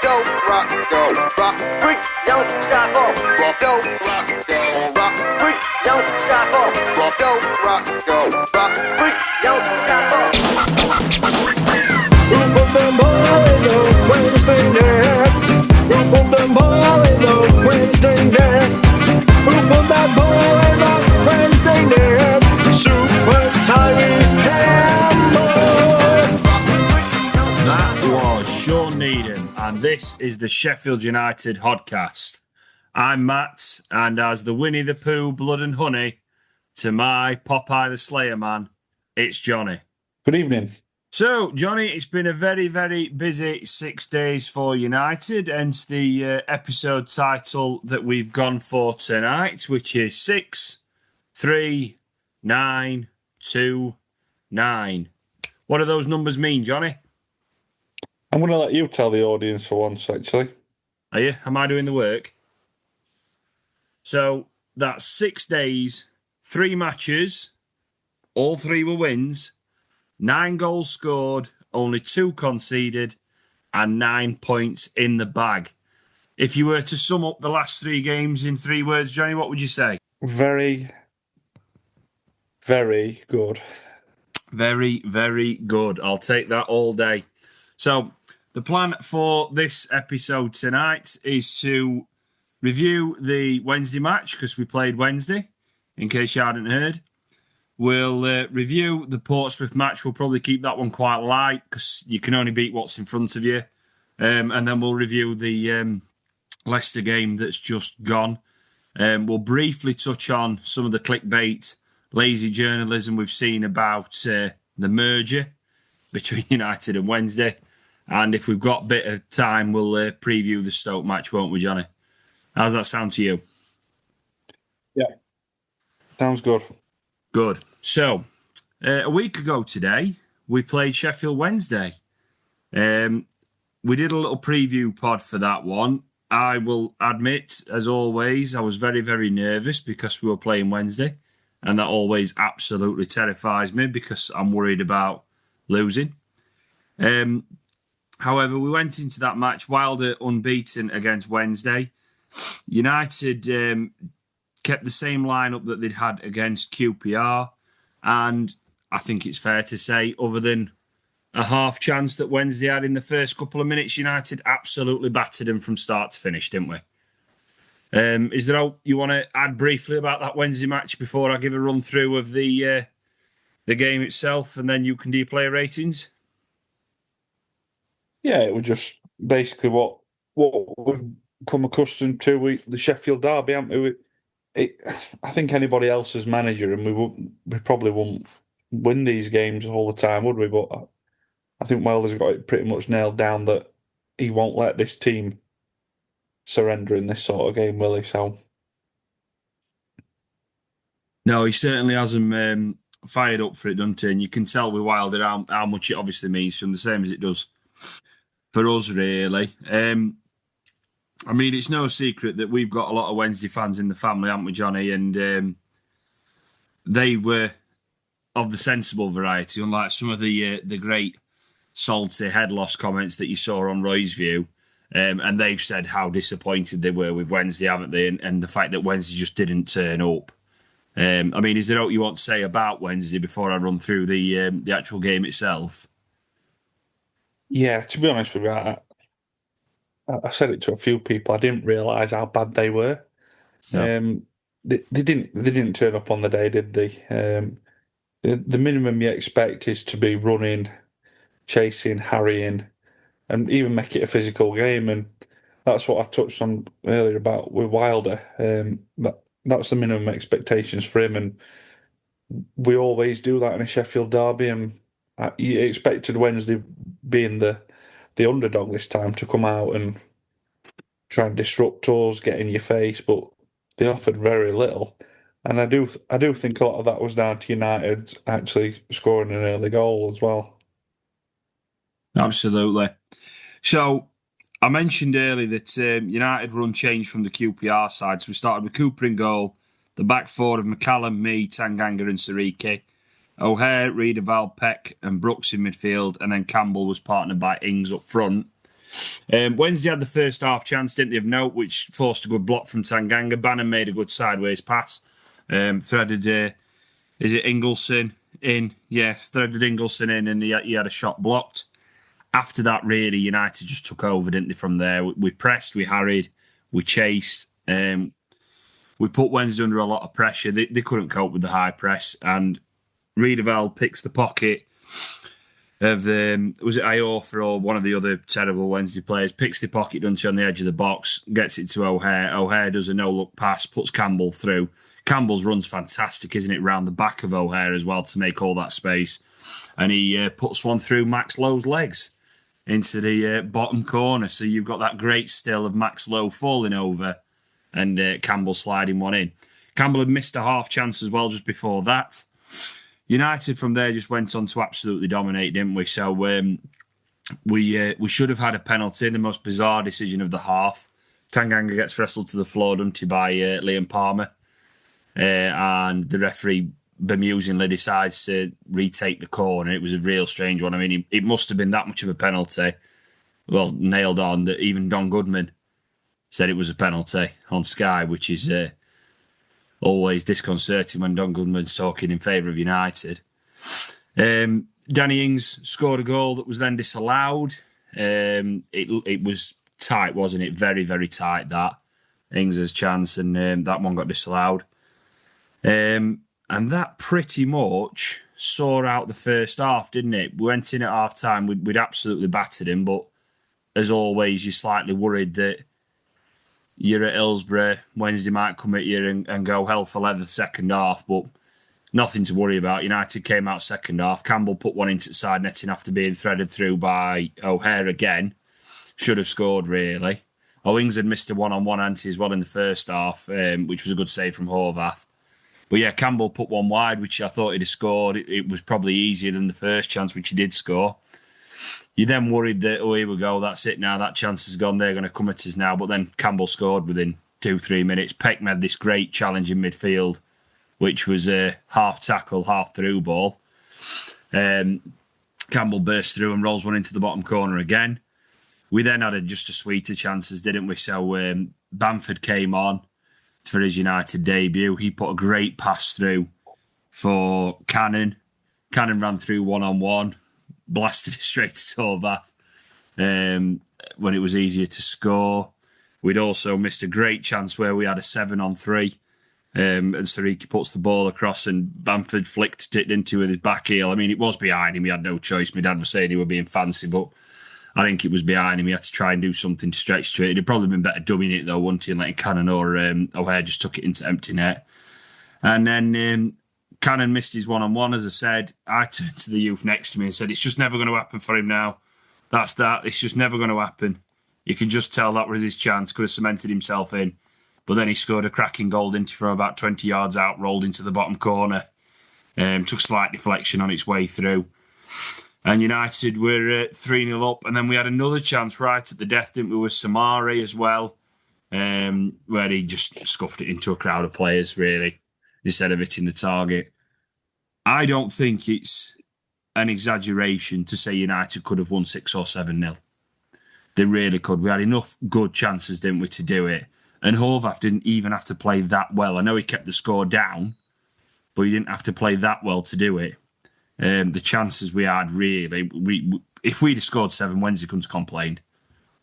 Don't rock, freak, don't stop, don't rock, freak, don't stop, don't rock, freak, don't stop. Who put them all in the Wednesday night? Who put them all in the Wednesday night? Who put that ball in the Wednesday night? Super Tyrese Campbell. That was Shaun and this is the Sheffield United podcast. I'm Matt, and as the Winnie the Pooh blood and honey to my Popeye the Slayer man, it's Jonny. Good evening. So, Jonny, it's been a very, very busy 6 days for United, hence the episode title that we've gone for tonight, which is 6, 3, 9, 2, 9. What do those numbers mean, Jonny? I'm going to let you tell the audience for once, actually. Are you? Am I doing the work? So, that's 6 days, 3 matches, all 3 were wins, 9 goals scored, only 2 conceded, and 9 points in the bag. If you were to sum up the last 3 games in 3 words, Jonny, what would you say? Very, very good. Very, very good. I'll take that all day. So, the plan for this episode tonight is to review the Wednesday match, because we played Wednesday, in case you hadn't heard. We'll review the Portsmouth match. We'll probably keep that one quite light, because you can only beat what's in front of you. And then we'll review the Leicester game that's just gone. We'll briefly touch on some of the clickbait, lazy journalism we've seen about the merger between United and Wednesday. And if we've got a bit of time, we'll preview the Stoke match, won't we, Jonny? How's that sound to you? Yeah. Sounds good. Good. So, a week ago today, we played Sheffield Wednesday. We did a little preview pod for that one. I will admit, as always, I was very, very nervous because we were playing Wednesday. And that always absolutely terrifies me because I'm worried about losing. However, we went into that match Wilder unbeaten against Wednesday. United kept the same lineup that they'd had against QPR. And I think it's fair to say, other than a half chance that Wednesday had in the first couple of minutes, United absolutely battered them from start to finish, didn't we? Is there all you want to add briefly about that Wednesday match before I give a run through of the game itself, and then you can do your player ratings? Yeah, it was just basically what we've come accustomed to with the Sheffield derby, haven't we? I think anybody else's manager, and we probably wouldn't win these games all the time, would we? But I think Wilder's got it pretty much nailed down that he won't let this team surrender in this sort of game, will he? So, no, he certainly hasn't fired up for it, doesn't he? And you can tell with Wilder how much it obviously means from the same as it does for us, really. I mean, it's no secret that we've got a lot of Wednesday fans in the family, haven't we, Jonny? And they were of the sensible variety, unlike some of the great salty head loss comments that you saw on Roy's View. And they've said how disappointed they were with Wednesday, haven't they? And the fact that Wednesday just didn't turn up. I mean, is there what you want to say about Wednesday before I run through the actual game itself? Yeah, to be honest with you, I said it to a few people. I didn't realise how bad they were. No. They didn't turn up on the day, did they? The minimum you expect is to be running, chasing, harrying, and even make it a physical game. And that's what I touched on earlier about with Wilder. That's the minimum expectations for him, and we always do that in a Sheffield derby. And you expected Wednesday, being the underdog this time, to come out and try and disrupt us, get in your face, but they offered very little. And I do think a lot of that was down to United actually scoring an early goal as well. Absolutely. So I mentioned earlier that United were unchanged from the QPR side. So we started with Cooper in goal, the back four of McCallum, me, Tanganga and Sariki, O'Hare, Riedewald, Peck and Brooks in midfield, and then Campbell was partnered by Ings up front. Wednesday had the first half chance, didn't they, of note, which forced a good block from Tanganga. Bannon made a good sideways pass. Threaded, is it Ingleson in? Yeah, threaded Ingleson in, and he had a shot blocked. After that, really, United just took over, didn't they, from there? We pressed, we harried, we chased. We put Wednesday under a lot of pressure. They couldn't cope with the high press, and Riedewald picks the pocket of was it Iorfa or one of the other terrible Wednesday players, picks the pocket, doesn't on the edge of the box, gets it to O'Hare. O'Hare does a no-look pass, puts Campbell through. Campbell's run's fantastic, isn't it, round the back of O'Hare as well to make all that space. And he puts one through Max Lowe's legs into the bottom corner. So you've got that great still of Max Lowe falling over and Campbell sliding one in. Campbell had missed a half chance as well just before that. United from there just went on to absolutely dominate, didn't we? So we should have had a penalty, the most bizarre decision of the half. Tanganga gets wrestled to the floor, doesn't he, by Liam Palmer. And the referee bemusingly decides to retake the corner. It was a real strange one. I mean, it must have been that much of a penalty. Well, nailed on that even Don Goodman said it was a penalty on Sky, which is always disconcerting when Don Goodman's talking in favour of United. Danny Ings scored a goal that was then disallowed. It was tight, wasn't it? Very, very tight, that. Ings' chance, and that one got disallowed. And that pretty much saw out the first half, didn't it? We went in at half-time, we'd absolutely battered him, but as always, you're slightly worried that you're at Hillsborough, Wednesday might come at you and go hell for leather second half, but nothing to worry about. United came out second half. Campbell put one into the side netting after being threaded through by O'Hare again. Should have scored, really. Owings had missed a one-on-one ante as well in the first half, which was a good save from Horvath. But yeah, Campbell put one wide, which I thought he'd have scored. It was probably easier than the first chance, which he did score. You then worried that, oh, here we go, that's it now, that chance is gone, they're going to come at us now. But then Campbell scored within 2-3 minutes. Peck made this great challenge in midfield, which was a half tackle, half through ball. Campbell burst through and rolls one into the bottom corner again. We then had just a sweeter chances, didn't we? So Bamford came on for his United debut. He put a great pass through for Cannon. Cannon ran through one-on-one, blasted it straight to Horvath when it was easier to score. We'd also missed a great chance where we had a 7-on-3 and Sariki puts the ball across and Bamford flicked it into with his back heel. I mean, it was behind him. He had no choice. My dad was saying he were being fancy, but I think it was behind him. He had to try and do something to stretch to it. It'd probably been better dumming it, though, wouldn't he? And letting Cannon or O'Hare just took it into empty net. And then Cannon missed his one-on-one, as I said. I turned to the youth next to me and said, it's just never going to happen for him now. That's that. It's just never going to happen. You can just tell that was his chance. Could have cemented himself in. But then he scored a cracking goal, didn't he, from about 20 yards out, rolled into the bottom corner. Took slight deflection on its way through. And United were 3-0 up. And then we had another chance right at the death, didn't we, with Samari as well, where he just scuffed it into a crowd of players, really, instead of hitting the target. I don't think it's an exaggeration to say United could have won 6 or 7-0. They really could. We had enough good chances, didn't we, to do it. And Horvath didn't even have to play that well. I know he kept the score down, but he didn't have to play that well to do it. The chances we had, really, if we'd have scored 7, Wednesday couldn't have complained.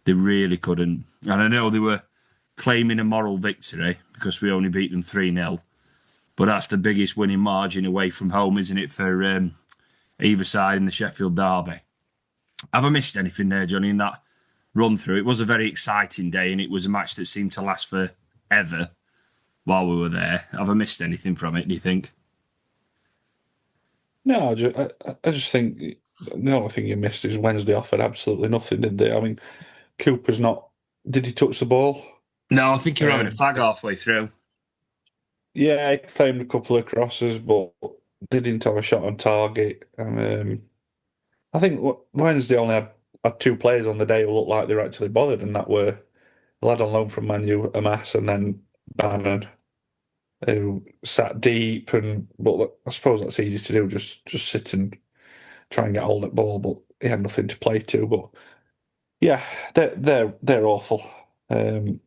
They really couldn't. And I know they were claiming a moral victory because we only beat them 3-0. But that's the biggest winning margin away from home, isn't it, for either side in the Sheffield derby. Have I missed anything there, Jonny, in that run through? It was a very exciting day and it was a match that seemed to last forever while we were there. Have I missed anything from it, do you think? No, I just think the only thing you missed is Wednesday offered absolutely nothing, did they? I mean, Cooper's not... Did he touch the ball? No, I think he were having a fag halfway through. Yeah, he claimed a couple of crosses, but didn't have a shot on target. I think Wednesday only had 2 players on the day who looked like they were actually bothered, and that were the lad on loan from Man U, Amas, and then Bannon, who sat deep. But I suppose that's easy to do, just sit and try and get hold of the ball, but he had nothing to play to. But Yeah, they're awful. And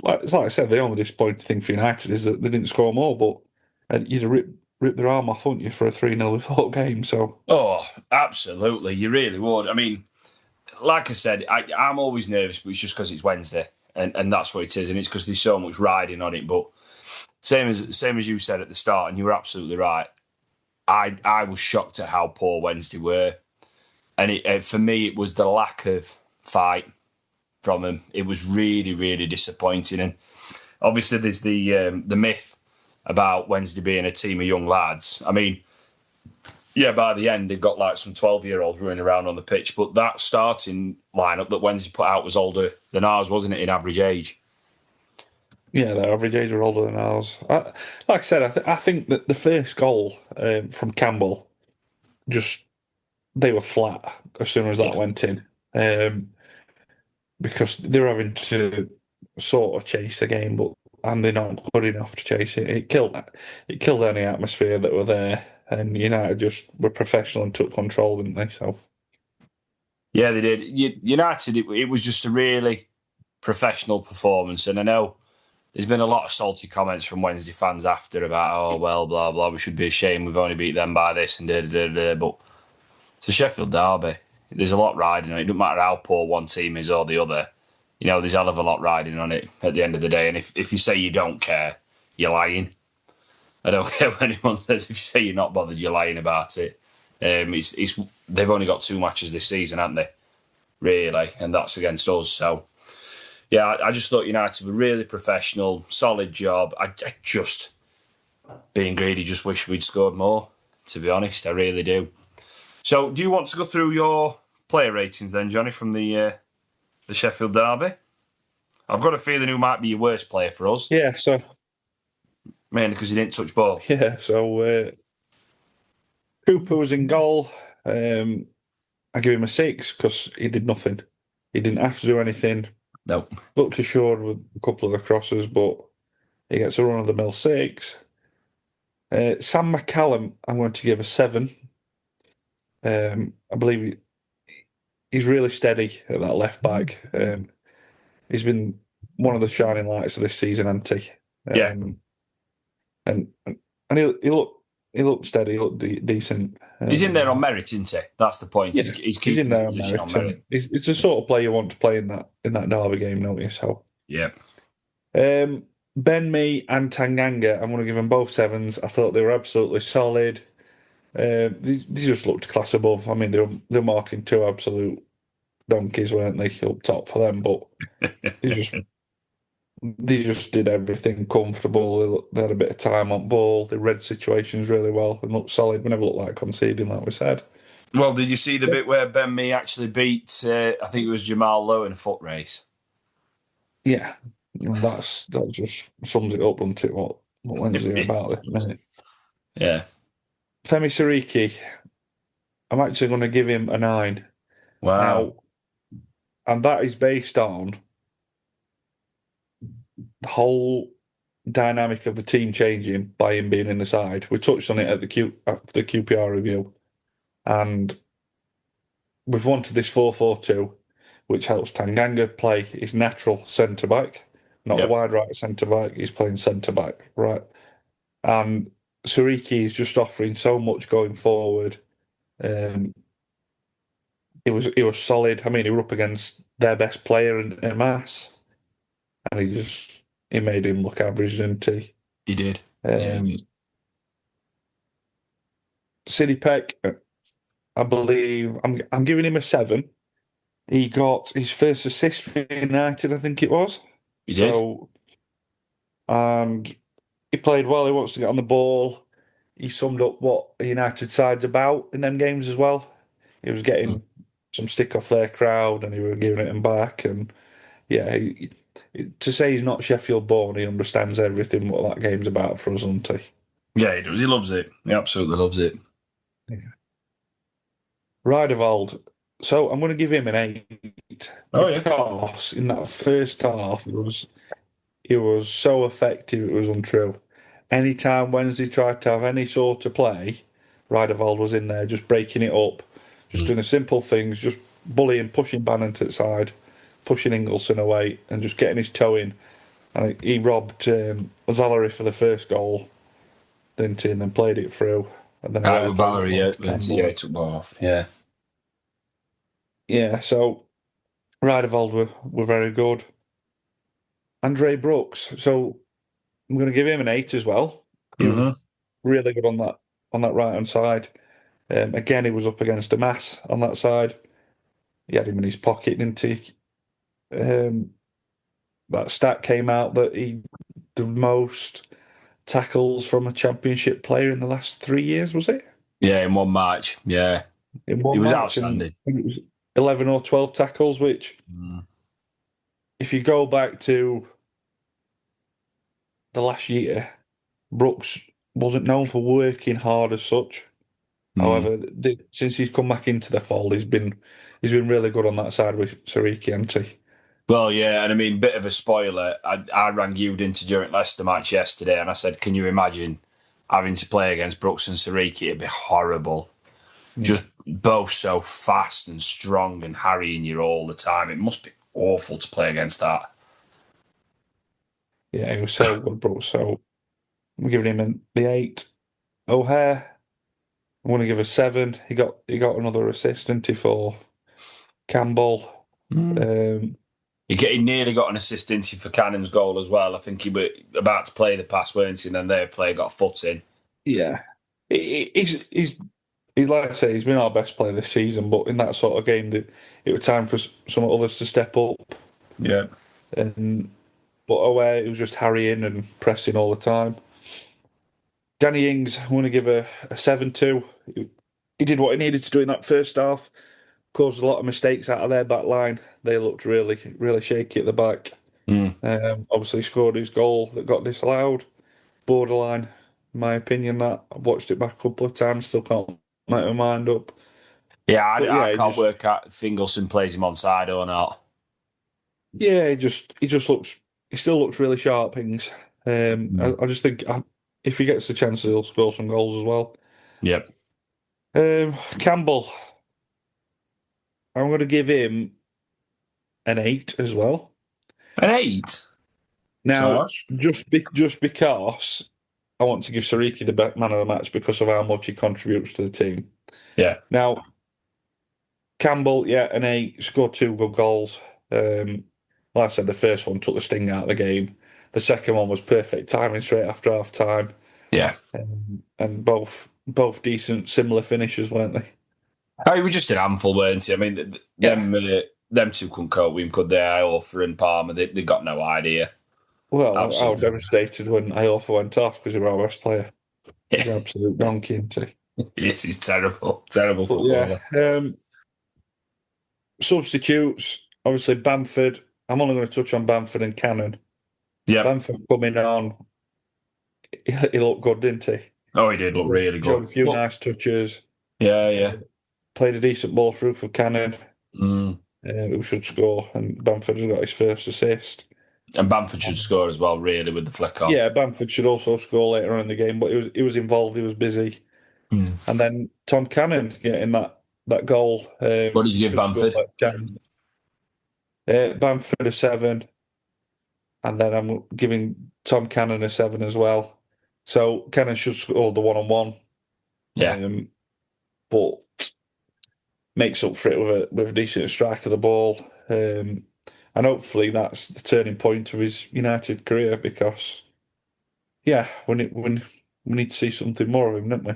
like I said, the only disappointing thing for United is that they didn't score more. But you'd have ripped their arm off, wouldn't you, for a 3-0 before game? So Oh, absolutely. You really would. I mean, like I said, I'm always nervous, but it's just because it's Wednesday, and that's what it is, and it's because there's so much riding on it. But same as you said at the start, and you were absolutely right. I was shocked at how poor Wednesday were, and for me it was the lack of fight from them. It was really really disappointing, and obviously there's the myth about Wednesday being a team of young lads. I mean, yeah, by the end they've got like some 12-year-olds running around on the pitch, but that starting lineup that Wednesday put out was older than ours, wasn't it, in average age? yeah, their average age are older than ours. Like I said, I think that the first goal from Campbell, just they were flat as soon as that Yeah. went in, because they were having to sort of chase the game, but and they're not good enough to chase it. It killed any atmosphere that were there, and United just were professional and took control, didn't they? So Yeah, they did. United, it was just a really professional performance, and I know there's been a lot of salty comments from Wednesday fans after about, oh, well, blah, blah, we should be ashamed. We've only beat them by this and da, da, da, da. But it's a Sheffield derby. There's a lot riding on it. It doesn't matter how poor one team is or the other. There's a hell of a lot riding on it at the end of the day. And if you say you don't care, you're lying. I don't care what anyone says. If you say you're not bothered, you're lying about it. They've only got 2 matches this season, haven't they? Really, and that's against us. So yeah, I just thought United were really professional, solid job. I just, being greedy, just wish we'd scored more, to be honest. I really do. So, do you want to go through your player ratings then, Jonny, from the Sheffield derby? I've got a feeling who might be your worst player for us, yeah, mainly because he didn't touch ball. Cooper was in goal. I give him a 6 because he did nothing. He didn't have to do anything. No. Looked assured with a couple of the crosses, but he gets a run of the mill 6. Sam McCallum, I'm going to give a 7. I believe he's really steady at that left back. He's been one of the shining lights of this season, hasn't he? Yeah. And he looked steady, he looked decent. He's in there on merit, isn't he? That's the point. Yeah, He's in there on merit. on merit. He's the sort of player you want to play in that derby game, don't you? So Yeah. Ben Mee and Tanganga, I'm going to give them both 7s. I thought they were absolutely solid. They just looked class above. I mean, they were marking 2 absolute donkeys, weren't they, up top for them? But they just did everything comfortable. They had a bit of time on ball. They read situations really well and looked solid. We never looked like conceding, like we said. Well, did you see the bit where Ben Mee actually beat, I think it was Jamal Lowe in a foot race? Yeah, that just sums it up, doesn't it, what Wednesday about this minute. Yeah. Femi Siriki, I'm actually going to give him a 9. Wow. Now, and that is based on the whole dynamic of the team changing by him being in the side. We touched on it at the QPR review, and we've wanted this 4-4-2, which helps Tanganga play his natural centre back, not a wide right centre back. He's playing centre back, right? And Siriki is just offering so much going forward. It was solid. I mean, he were up against their best player in Mass, and he made him look average, didn't he? He did. City Peck, I believe I'm giving him a 7. He got his first assist for United, I think it was. He did. And he played well. He wants to get on the ball. He summed up what a United side's about in them games as well. He was getting some stick off their crowd, and he was giving it them back. And yeah, to say he's not Sheffield born, he understands everything what that game's about for us, doesn't he? Yeah, he does. He loves it. He absolutely loves it. Yeah. Riedewald. So I'm going to give him an 8. Because in that first half, it was so effective, it was untrue. Anytime Wednesday tried to have any sort of play, Riedewald was in there just breaking it up, just doing the simple things, just bullying, pushing Bannon to the side, pushing Ingleson away, and just getting his toe in. And he robbed Valerie for the first goal, didn't he? And then played it through. And then With Valerie, yeah, it took ball off. Yeah. Yeah, so Ridervold were very good. Andre Brooks, so I'm going to give him an 8 as well. He was really good on that right hand side. Again, he was up against a mass on that side. He had him in his pocket, didn't he? That stat came out that he the most tackles from a championship player in the last 3 years, was it? Yeah, in one match. Yeah. In one It was match, and outstanding. I think it was 11 or 12 tackles, which, if you go back to the last year, Brooks wasn't known for working hard as such. However, since he's come back into the fold, he's been really good on that side with Sariki, hasn't he? Well, yeah, and I mean, bit of a spoiler. I rang you into during Leicester match yesterday, and I said, "Can you imagine having to play against Brooks and Sariki? It'd be horrible. Just both so fast and strong and harrying you all the time. It must be awful to play against that." Yeah, he was so good, Brooks. So I'm giving him the 8. O'Hare, I'm going to give a 7. He got another assist, didn't he, for Campbell. He nearly got an assist into for Cannon's goal as well. I think he was about to play the pass, weren't he? And then their player got a foot in. Yeah, he's like I say, he's been our best player this season. But in that sort of game, it was time for some others to step up. Yeah, But O'Hare, it was just harrying and pressing all the time. Danny Ings, I want to give a 7 to. He did what he needed to do in that first half. Caused a lot of mistakes out of their back line. They looked really, really shaky at the back. Obviously scored his goal that got disallowed. Borderline, in my opinion, that. I've watched it back a couple of times, still can't make my mind up. Yeah, I can't just, work out if Ingleson plays him onside or not. Yeah, he still looks really sharp, Ings. I just think if he gets the chance, he'll score some goals as well. Yep. Campbell, I'm going to give him an 8 as well. An 8? Now, just because I want to give Sariki the man of the match because of how much he contributes to the team. Yeah. Now, Campbell, yeah, an 8, scored 2 good goals. Like I said, the first one took the sting out of the game. The second one was perfect timing straight after half time. Yeah. And both decent, similar finishes, weren't they? Oh, he was just an handful, weren't he? I mean, them two couldn't cope with him, could they? Iorfa and Palmer, they got no idea. Well, I was devastated when Iorfa went off because he was our best player. He's an absolute donkey, isn't he? Yes, he's terrible footballer. Yeah. Substitutes, obviously Bamford. I'm only going to touch on Bamford and Cannon. Yeah. Bamford coming on, he looked good, didn't he? Oh, he did look really good. Showed a few nice touches. Yeah. Played a decent ball through for Cannon, who should score, and Bamford has got his first assist. And Bamford should score as well, really, with the flick on. Yeah, Bamford should also score later on in the game, but he was involved, he was busy. And then Tom Cannon getting that goal. What did you give Bamford? Bamford a 7. And then I'm giving Tom Cannon a 7 as well. So Cannon should score the 1-on-1. Yeah. But makes up for it with a decent strike of the ball. And hopefully that's the turning point of his United career because, yeah, we need to see something more of him, don't we?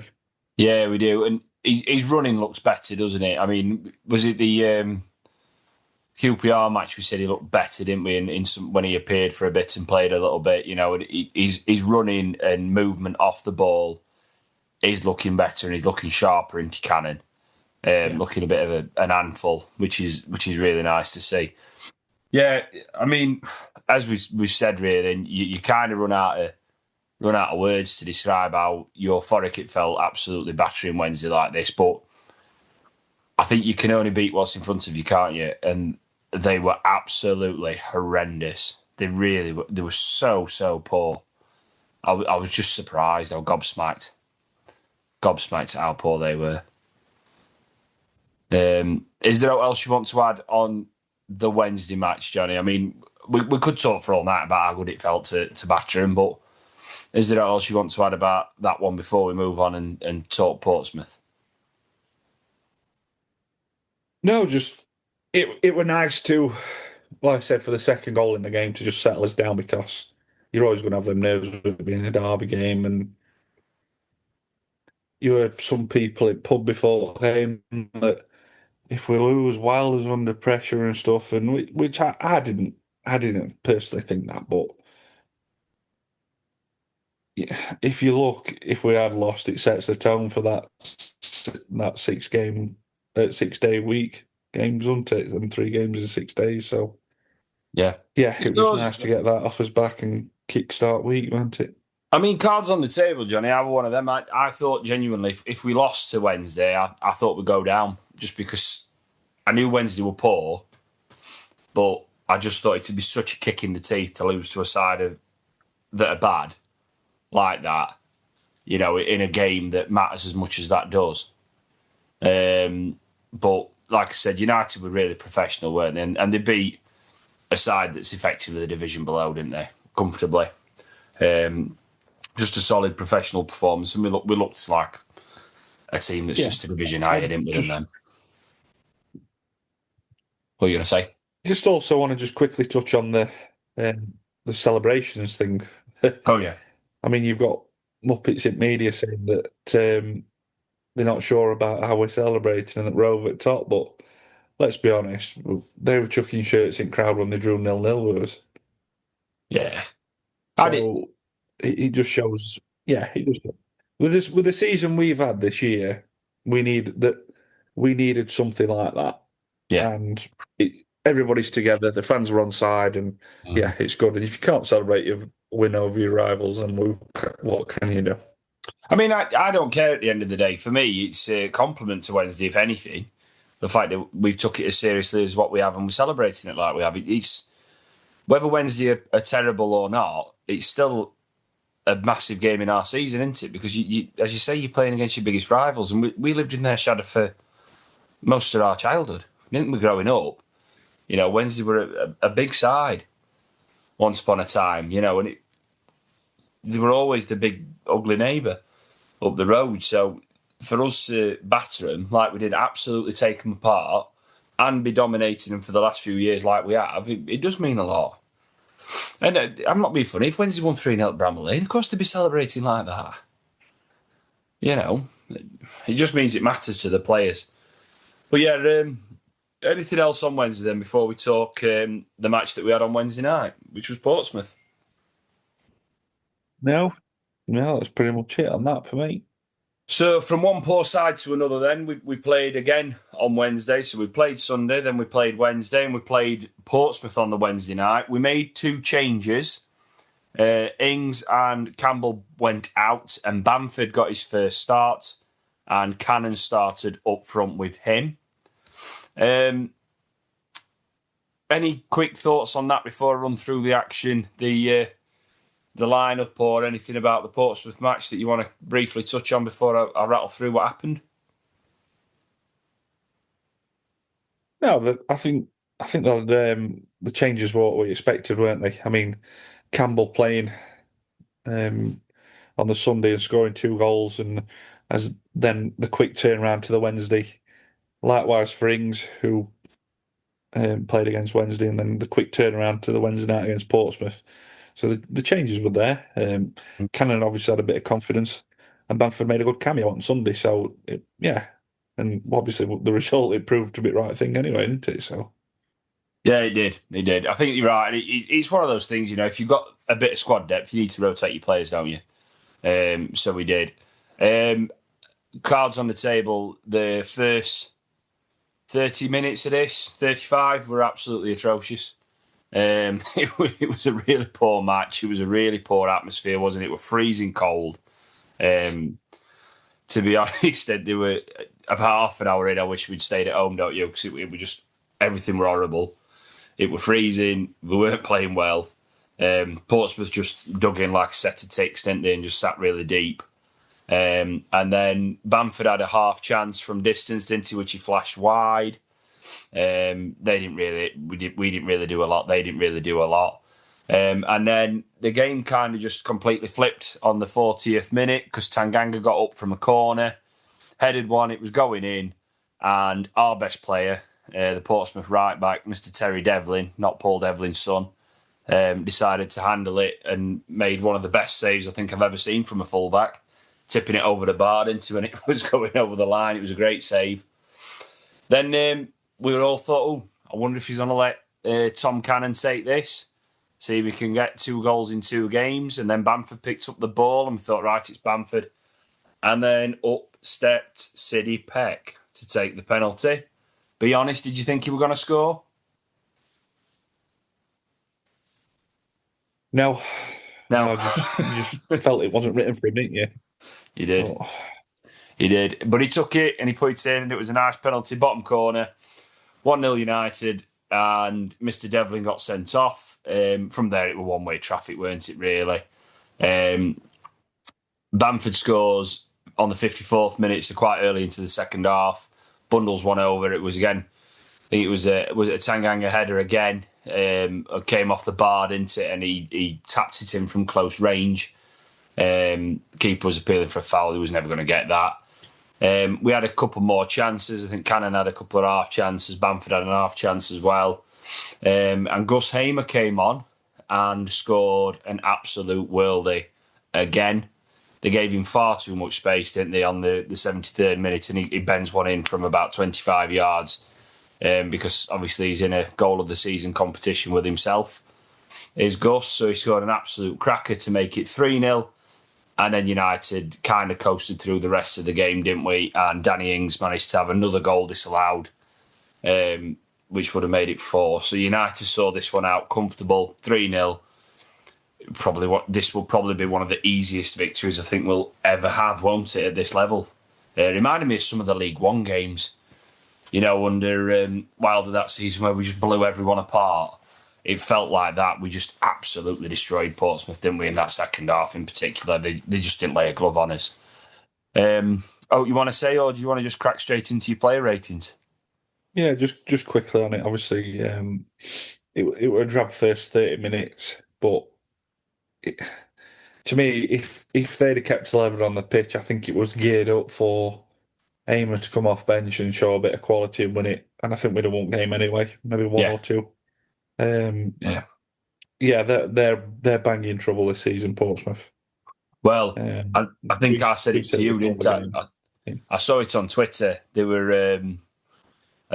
Yeah, we do. And his running looks better, doesn't it? I mean, was it the QPR match we said he looked better, didn't we? In some, when he appeared for a bit and played a little bit, his running and movement off the ball is looking better and he's looking sharper into Cannon. Looking a bit of an handful, which is really nice to see. Yeah, I mean, as we've said, really, you kind of run out of words to describe how euphoric it felt absolutely battering Wednesday like this. But I think you can only beat what's in front of you, can't you? And they were absolutely horrendous. They were so poor. I was just surprised. I was gobsmacked at how poor they were. Is there else you want to add on the Wednesday match, Jonny? I mean, we could talk for all night about how good it felt to batter him, but is there else you want to add about that one before we move on and talk Portsmouth? No, just it were nice to, like I said, for the second goal in the game to just settle us down, because you're always going to have them nerves with it being a derby game, and you heard some people at pub before the game that if we lose, Wilder's under pressure and stuff, and which I didn't personally think that, but yeah, if you look, if we had lost, it sets the tone for that 6 day week games, doesn't it? And 3 games in 6 days. So Yeah. yeah, it was nice to get that off us back and kickstart week, wasn't it? I mean, cards on the table, Jonny. I was one of them. I thought genuinely, if we lost to Wednesday, I thought we'd go down, just because I knew Wednesday were poor, but I just thought it'd be such a kick in the teeth to lose to a side that are bad like that, in a game that matters as much as that does. But like I said, United were really professional, weren't they? And they beat a side that's effectively the division below, didn't they? Comfortably. Just a solid professional performance, and we looked like a team that's just a division higher, didn't we, than them? What are you going to say? Just also want to just quickly touch on the celebrations thing. Oh yeah. I mean, you've got Muppets in media saying that they're not sure about how we're celebrating and that we're over at top, but let's be honest, they were chucking shirts in crowd when they drew 0-0 with us. Yeah. So it just shows, with the season we've had this year, we needed something like that. Yeah. And everybody's together, the fans were on side, and yeah, it's good. And if you can't celebrate your win over your rivals, then what can you do? I mean, I don't care at the end of the day. For me, it's a compliment to Wednesday, if anything. The fact that we've took it as seriously as what we have and we're celebrating it like we have. It's whether Wednesday are terrible or not, it's still a massive game in our season, isn't it? Because you as you say, you're playing against your biggest rivals, and we lived in their shadow for most of our childhood, didn't we? Growing up, Wednesday were a big side once upon a time, and they were always the big ugly neighbour up the road. So for us to batter them like we did, absolutely take them apart and be dominating them for the last few years like we have, it does mean a lot. And I'm not being funny. If Wednesday won 3-0 at Bramall Lane, of course they'd be celebrating like that. It just means it matters to the players. But yeah, anything else on Wednesday then before we talk the match that we had on Wednesday night, which was Portsmouth? No, that's pretty much it on that for me. So from one poor side to another then, we played again on Wednesday. So we played Sunday, then we played Wednesday, and we played Portsmouth on the Wednesday night. We made 2 changes. Ings and Campbell went out, and Bamford got his first start, and Cannon started up front with him. Any quick thoughts on that before I run through the action, the lineup, or anything about the Portsmouth match that you want to briefly touch on before I rattle through what happened? No, I think the changes were what we expected, weren't they? I mean, Campbell playing on the Sunday and scoring 2 goals, and as then the quick turnaround to the Wednesday. Likewise for Ings, who played against Wednesday, and then the quick turnaround to the Wednesday night against Portsmouth. So the changes were there. Cannon obviously had a bit of confidence, and Bamford made a good cameo on Sunday. So and obviously the result, it proved to be the right thing anyway, didn't it? So yeah, it did. It did. I think you're right. It's one of those things, if you've got a bit of squad depth, you need to rotate your players, don't you? So we did. Cards on the table. The first 30 minutes of this, 35, were absolutely atrocious. It was a really poor match. It was a really poor atmosphere, wasn't it? It was freezing cold. To be honest, they were about half an hour in. I wish we'd stayed at home, don't you? Because it was just, everything were horrible. It was freezing. We weren't playing well. Portsmouth just dug in like a set of ticks, didn't they? And just sat really deep. And then Bamford had a half chance from distance, didn't he, which he flashed wide. We didn't really do a lot. They didn't really do a lot. And then the game kind of just completely flipped on the 40th minute because Tanganga got up from a corner, headed one, it was going in, and our best player, the Portsmouth right back, Mr. Terry Devlin, not Paul Devlin's son, decided to handle it and made one of the best saves I think I've ever seen from a fullback, tipping it over the bar into when it was going over the line. It was a great save. Then we were all thought, oh, I wonder if he's going to let Tom Cannon take this, see if we can get 2 goals in 2 games. And then Bamford picked up the ball and we thought, right, it's Bamford. And then up stepped Sidney Peck to take the penalty. Be honest, did you think he were going to score? No. No. You just felt it wasn't written for him, didn't you? You did. Oh. He did. But he took it and he put it in and it was a nice penalty, bottom corner. 1-0 United and Mr. Devlin got sent off. From there, it was one-way traffic, weren't it, really? Bamford scores on the 54th minute, so quite early into the second half. Bundles one over. It was again, I think it was a Tanganga header again. Came off the bar, didn't it? And he tapped it in from close range. Keeper was appealing for a foul. He was never going to get that. We had a couple more chances. I think Cannon had a couple of half chances. Bamford had an half chance as well. And Gus Hamer came on and scored an absolute worldie again. They gave him far too much space, didn't they, on the 73rd minute, and he bends one in from about 25 yards because obviously he's in a goal of the season competition with himself. Is Gus, so he scored an absolute cracker to make it 3-0. And then United kind of coasted through the rest of the game, didn't we? And Danny Ings managed to have another goal disallowed, which would have made it 4. So United saw this one out comfortable, 3-0. This will probably be one of the easiest victories I think we'll ever have, won't it, at this level? It reminded me of some of the League One games, under Wilder that season where we just blew everyone apart. It felt like that. We just absolutely destroyed Portsmouth, didn't we, in that second half in particular? They just didn't lay a glove on us. You want to say, or do you want to just crack straight into your player ratings? Yeah, just quickly on it. Obviously, it was a drab first 30 minutes, but to me, if they'd have kept 11 on the pitch, I think it was geared up for Hamer to come off bench and show a bit of quality and win it. And I think we'd have won game anyway, maybe 1 or 2. They're banging trouble this season, Portsmouth. Well, I think I said it to you, didn't I? I saw it on Twitter. They were an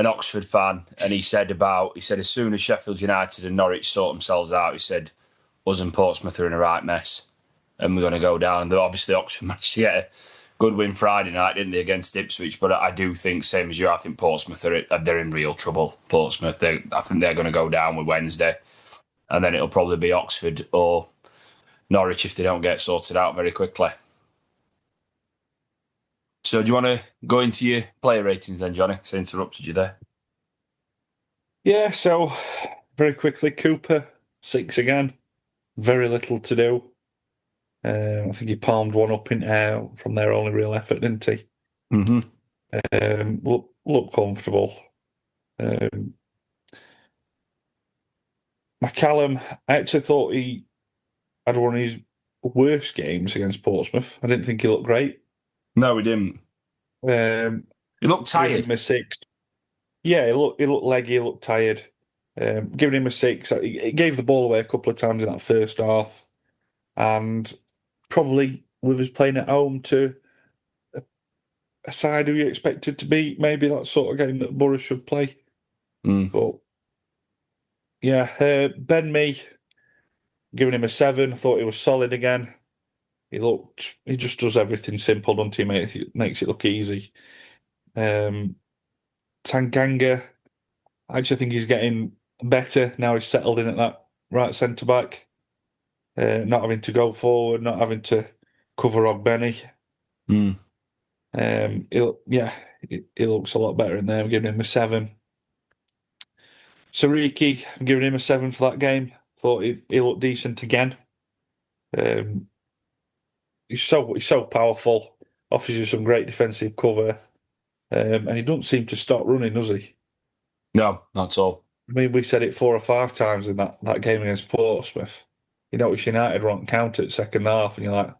Oxford fan, and he said as soon as Sheffield United and Norwich sort themselves out, he said, us and Portsmouth are in a right mess, and we're going to go down. Obviously, Oxford managed to get a good win Friday night, didn't they, against Ipswich? But I do think, same as you, I think Portsmouth they're in real trouble. Portsmouth, I think they're going to go down with Wednesday, and then it'll probably be Oxford or Norwich if they don't get sorted out very quickly. So do you want to go into your player ratings then, Jonny? So I interrupted you there. Yeah, so very quickly, Cooper, 6 again. Very little to do. I think he palmed one up in air from their only real effort, didn't he? Mm-hmm. Look comfortable. McCallum, I actually thought he had one of his worst games against Portsmouth. I didn't think he looked great. No, he didn't. He looked tired. Giving him a 6. Yeah, he looked leggy, he looked tired. Giving him a 6. He gave the ball away a couple of times in that first half. And probably with us playing at home to a side who you expected to be maybe that sort of game that Borough should play. But yeah, Ben Mee, giving him a 7. I thought he was solid again. He just does everything simple, doesn't he? Makes it look easy. Tanganga, I actually think he's getting better now he's settled in at that right centre back. Not having to go forward, not having to cover Ogbenny. He looks a lot better in there. I'm giving him a 7. Sariki, I'm giving him a 7 for that game. Thought he looked decent again. He's so powerful. offers you some great defensive cover, and he doesn't seem to stop running, does he? No, not at all. I mean, we said it 4 or 5 times in that game against Portsmouth. You notice United were on counter at second half, and you're like,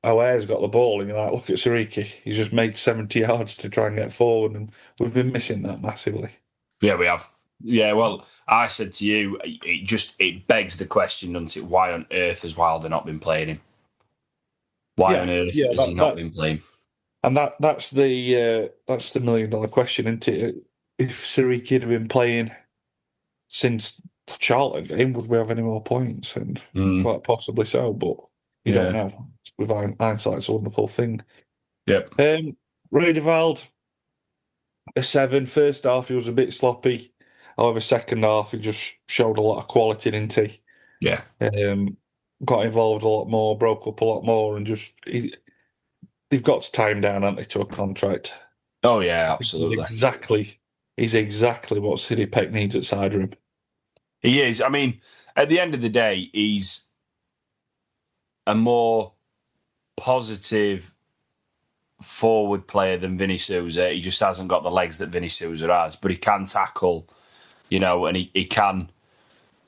Aouar's got the ball, and you're like, look at Sariki. He's just made 70 yards to try and get forward, and we've been missing that massively. Yeah, we have. Yeah, well, I said to you, it begs the question, doesn't it? Why on earth has Wilder not been playing him? Why on earth has he not been playing? And that's the $1 million question, isn't it? If Sariki had been playing since the Charlton game, would we have any more points? And quite possibly so, but you don't know. With hindsight, it's a wonderful thing. Yep. Riedewald, a 7. First half, he was a bit sloppy. However, second half, he just showed a lot of quality, didn't he? Yeah. Got involved a lot more, broke up a lot more, and just they've got to tie him down, haven't they, to a contract? Oh yeah, absolutely. He's exactly what City Peck needs at side room. He is. I mean, at the end of the day, he's a more positive forward player than Vinny Souza. He just hasn't got the legs that Vinny Souza has, but he can tackle, and he can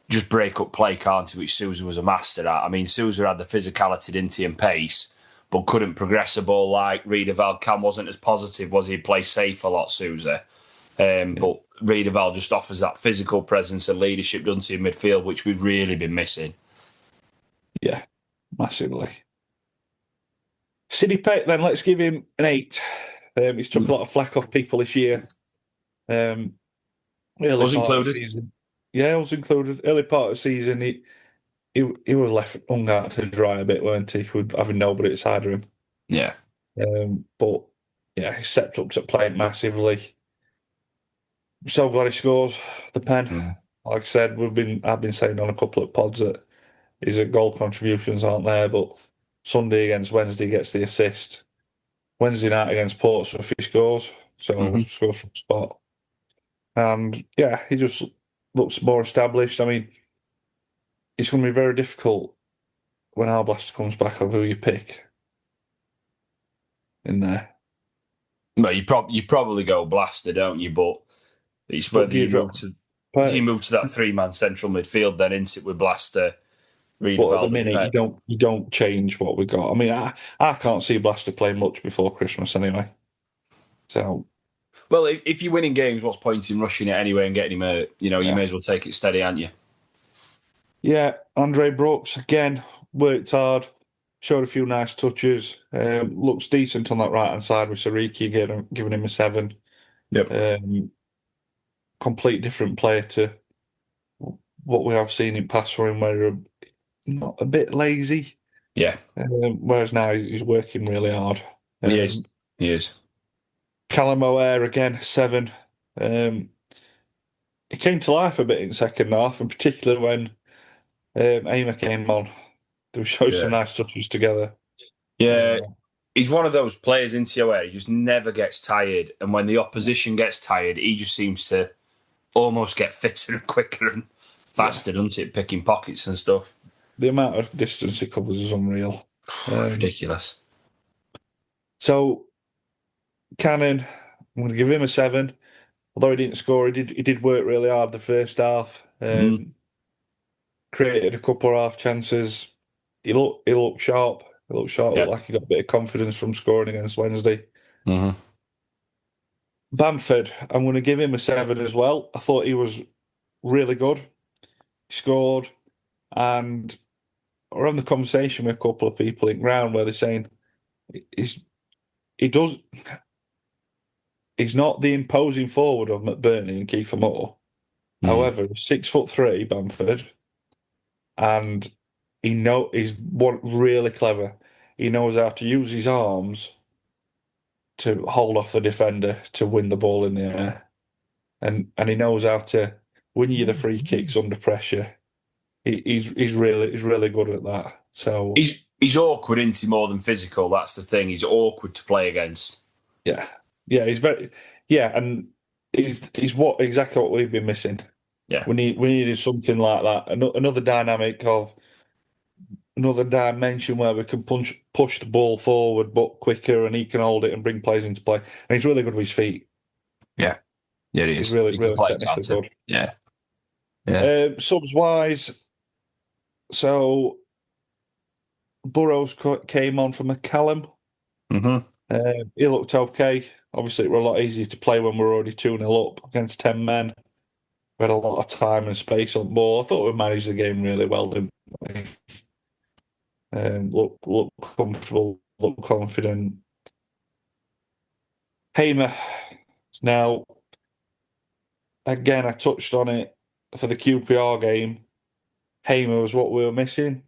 just break up play, can't he, which Souza was a master at. I mean, Souza had the physicality, didn't he, and pace, but couldn't progress a ball like Riedewald can. Wasn't as positive, was he? Play safe a lot, Souza. But Riedewald just offers that physical presence and leadership, doesn't he, in midfield, which we've really been missing. Yeah, massively. City Peck, then, let's give him an 8. He's took a lot of flack off people this year. Was included. Yeah, was included. Early part of the season, he was left hung out to dry a bit, weren't he? With having nobody at side of him. Yeah. But yeah, he stepped up to play massively. So glad he scores the pen. Like I said, I've been saying on a couple of pods that his goal contributions aren't there, but Sunday against Wednesday gets the assist. Wednesday night against Portsmouth he scores, scores from spot. And yeah, he just looks more established. I mean, it's going to be very difficult when Arblaster comes back of who you pick in there. Well, you probably go Blaster, don't you? But it's whether you move to that 3-man central midfield then, isn't it, with Blaster, Riedewald. But at the minute, you don't change what we got. I mean, I can't see Blaster playing much before Christmas anyway. So, well, if you're winning games, what's the point in rushing it anyway and getting him hurt? You may as well take it steady, aren't you? Yeah, Andre Brooks again worked hard, showed a few nice touches. Looks decent on that right hand side with Sariki giving him a 7. Yep. Complete different player to what we have seen in past for him, where not a bit lazy. Yeah. Whereas now he's working really hard. He is. Callum O'Hare again, 7. He came to life a bit in second half, and particularly when Aimer came on. They showed some nice touches together. Yeah. He's one of those players into where he just never gets tired, and when the opposition gets tired, he just seems to almost get fitter and quicker and faster, doesn't it? Picking pockets and stuff. The amount of distance he covers is unreal. Ridiculous. So, Cannon, I'm going to give him a 7. Although he didn't score, he did work really hard the first half. Created a couple of half chances. He looked sharp. Looked like he got a bit of confidence from scoring against Wednesday. Bamford, I'm going to give him a 7 as well. I thought he was really good. He scored, and we're having the conversation with a couple of people in ground where they're saying he's not the imposing forward of McBurney and Kiefer Moore. However, 6'3", Bamford, and he's really clever. He knows how to use his arms to hold off the defender to win the ball in the air, and he knows how to win you the free kicks under pressure. He's really good at that. So he's awkward, isn't he? More than physical. That's the thing. He's awkward to play against. Yeah. He's very and he's exactly what we've been missing. Yeah, we needed something like that. Another dynamic of another dimension where we can push the ball forward, but quicker, and he can hold it and bring players into play. And he's really good with his feet. Yeah, he is. He's really, He can really play technically counter. good. Yeah. Subs wise, so Burrows came on for McCallum. Mm-hmm. He looked okay. Obviously, it was a lot easier to play when we were already 2-0 up against 10 men. We had a lot of time and space on ball. I thought we managed the game really well, didn't we? Look comfortable, look confident. Hamer. Now, again, I touched on it for the QPR game. Hamer was what we were missing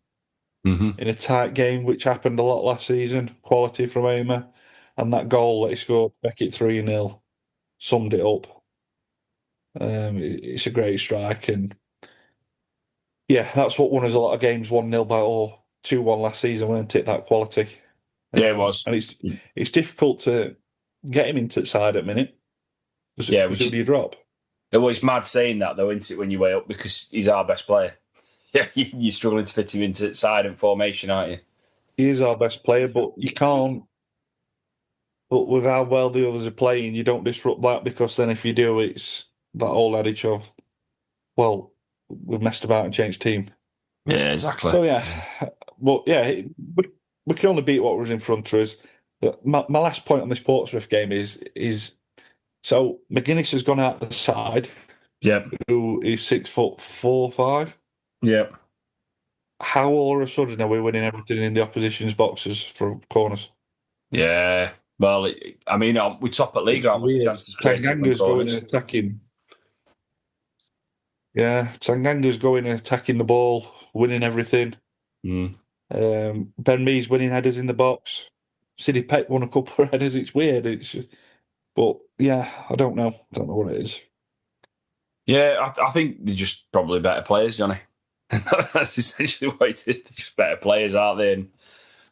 in a tight game, which happened a lot last season. Quality from Hamer. And that goal that he scored, Beckett 3-0, summed it up. It's a great strike. And yeah, that's what won us a lot of games 1-0 by 2-1 last season, weren't it? That quality. Yeah, it was. And it's difficult to get him into the side at the minute. Because who do you drop? Well, it's mad saying that, though, isn't it, when you weigh up, because he's our best player. Yeah, you're struggling to fit him into the side and formation, aren't you? He is our best player, but you can't. But with how well the others are playing, you don't disrupt that, because then if you do, it's that old adage of, well, we've messed about and changed team. Yeah, exactly. So, yeah. But, yeah, we can only beat what was in front of us. My last point on this Portsmouth game is so McGuinness has gone out the side. Yep. Who is 6'4", 5. Yep. How all of a sudden are we winning everything in the opposition's boxes from corners? Yeah. Well, I mean, we top at league, aren't we? Tanganga's going and attacking. Yeah, Tanganga's going and attacking the ball, winning everything. Ben Mee's winning headers in the box. Sidney Peck won a couple of headers. It's weird. But yeah, I don't know. I don't know what it is. Yeah, I think they're just probably better players, Jonny. That's essentially what it is. They're just better players, aren't they? And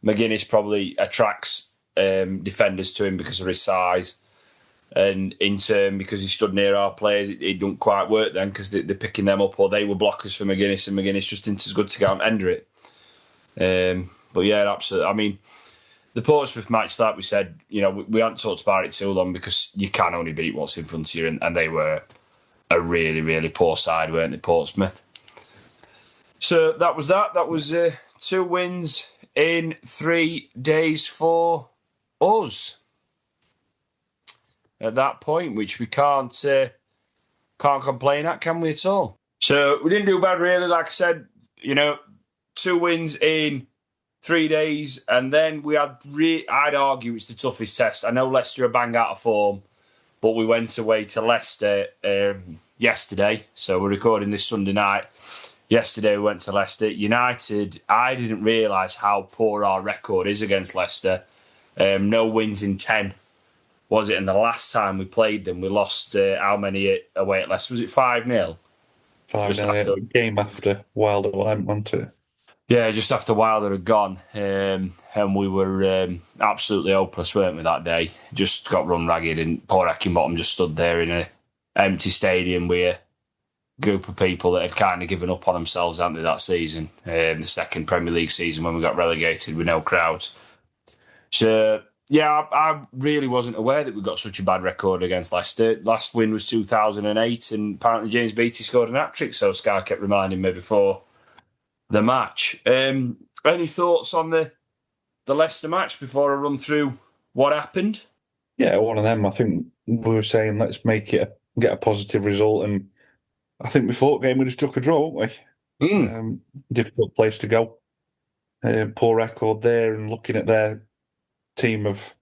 McGuinness probably attracts defenders to him because of his size. And in turn, because he stood near our players, it don't quite work then, because they're picking them up, or they were blockers for McGuinness, and McGuinness just isn't as good to go and ender it. But yeah, absolutely. I mean, the Portsmouth match, like we said, we haven't talked about it too long, because you can only beat what's in front of you, and they were a really, really poor side, weren't they, Portsmouth? So that was that. That was 2 wins in 3 days for us. At that point, which we can't complain at, can we at all? So we didn't do bad, really. Like I said, 2 wins in 3 days, and then we had. I'd argue it's the toughest test. I know Leicester are bang out of form, but we went away to Leicester yesterday. So we're recording this Sunday night. Yesterday we went to Leicester United. I didn't realise how poor our record is against Leicester. No wins in 10. Was it? And the last time we played them, we lost how many away at Leicester? Was it 5-0? 5-0. Game after Wilder went, wasn't it? Yeah, just after Wilder had gone. And we were absolutely hopeless, weren't we, that day? Just got run ragged, and poor Heckingbottom just stood there in an empty stadium with a group of people that had kind of given up on themselves, hadn't they, that season? The second Premier League season when we got relegated with no crowds. So, yeah, I really wasn't aware that we got such a bad record against Leicester. Last win was 2008, and apparently James Beattie scored an hat-trick, so Sky kept reminding me before the match. Any thoughts on the Leicester match before I run through what happened? Yeah, one of them. I think we were saying let's get a positive result, and I think before the game we just took a draw, weren't we? Difficult place to go. Poor record there, and looking at their team of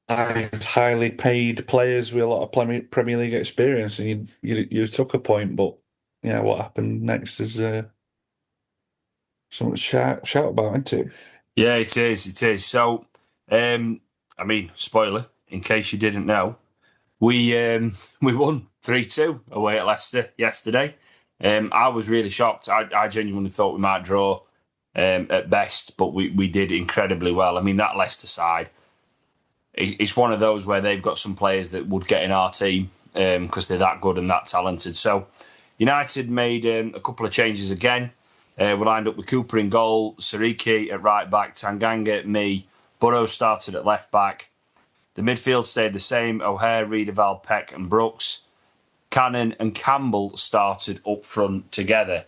highly paid players with a lot of Premier League experience, and you took a point, but yeah, what happened next is something to shout about, isn't it? Yeah, it is. It is. So, I mean, spoiler, in case you didn't know, we won 3-2 away at Leicester yesterday. I was really shocked. I genuinely thought we might draw at best, but we did incredibly well. I mean, that Leicester side, it's one of those where they've got some players that would get in our team because they're that good and that talented. So United made a couple of changes again. We lined up with Cooper in goal, Sariki at right back, Tanganga, me, Burrows started at left back. The midfield stayed the same, O'Hare, Riedewald, Peck and Brooks. Cannon and Campbell started up front together.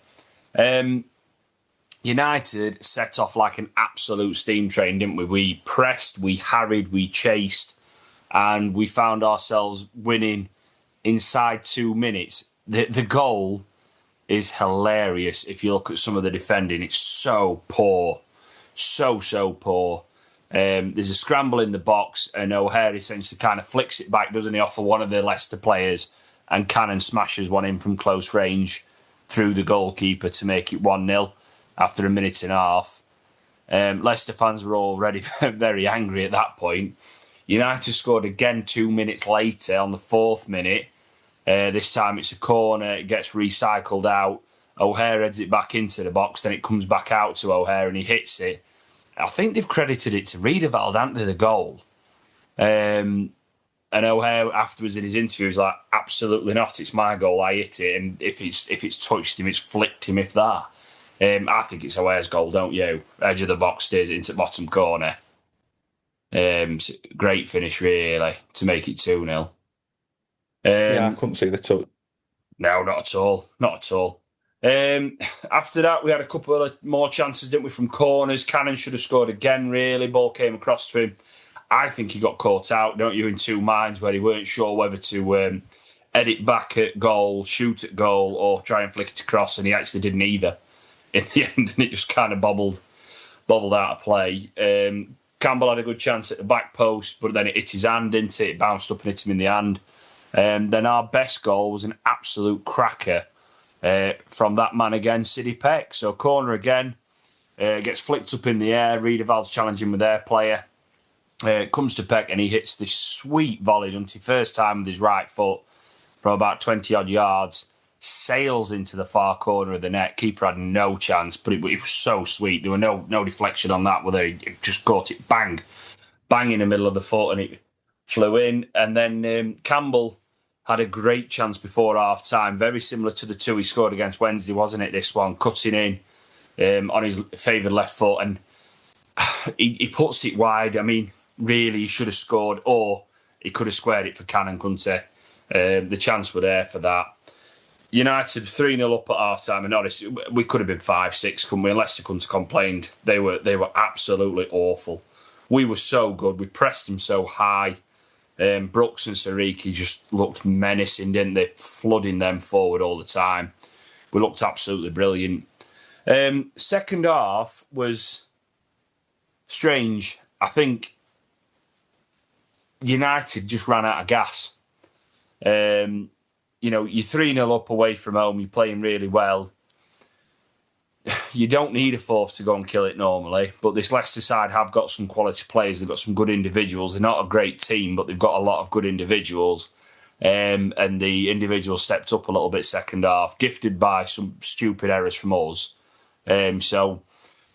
United set off like an absolute steam train, didn't we? We pressed, we harried, we chased, and we found ourselves winning inside 2 minutes. The goal is hilarious. If you look at some of the defending, it's so poor. So poor. There's a scramble in the box, and O'Hare essentially kind of flicks it back, doesn't he, off of one of the Leicester players, and Cannon smashes one in from close range through the goalkeeper to make it 1-0 after a minute and a half. Leicester fans were already very angry at that point. United scored again 2 minutes later on the 4th minute. This time it's a corner, it gets recycled out. O'Hare heads it back into the box, then it comes back out to O'Hare and he hits it. I think they've credited it to Riedewald, haven't they, the goal? And O'Hare afterwards in his interview was like, absolutely not, it's my goal, I hit it, and if it's touched him, it's flicked him, if that. I think it's O'Hare's goal, don't you? Edge of the box, steers it into the bottom corner. Great finish, really, to make it 2-0. Yeah, I couldn't see the touch. No, not at all. Not at all. After that, we had a couple of more chances, didn't we, from corners. Cannon should have scored again, really. Ball came across to him. I think he got caught out, don't you, in 2 minds, where he weren't sure whether to edit back at goal, shoot at goal, or try and flick it across, and he actually didn't either in the end, and it just kind of bobbled out of play. Campbell had a good chance at the back post, but then it hit his hand, didn't it? It bounced up and hit him in the hand. Then our best goal was an absolute cracker from that man again, Sidney Peck. So corner again, gets flicked up in the air. Riedewald's challenging with their player. Comes to Peck and he hits this sweet volley, doesn't he? First time with his right foot from about 20-odd yards. Sails into the far corner of the net. Keeper had no chance, but it was so sweet. There were no deflection on that, whether he just caught it bang in the middle of the foot and it flew in. And then Campbell had a great chance before half-time, very similar to the 2 he scored against Wednesday, wasn't it, this one? Cutting in on his favoured left foot, and he puts it wide. I mean, really, he should have scored, or he could have squared it for Cannon, couldn't he? The chance were there for that. United 3-0 up at half-time, and honestly, we could have been 5-6, couldn't we? And Leicester couldn't have complained. They were absolutely awful. We were so good. We pressed them so high. Brooks and Sariki just looked menacing, didn't they? Flooding them forward all the time. We looked absolutely brilliant. Second half was strange. I think United just ran out of gas. You're 3-0 up away from home, you're playing really well. You don't need a fourth to go and kill it normally, but this Leicester side have got some quality players. They've got some good individuals. They're not a great team, but they've got a lot of good individuals. And the individuals stepped up a little bit second half, gifted by some stupid errors from us. So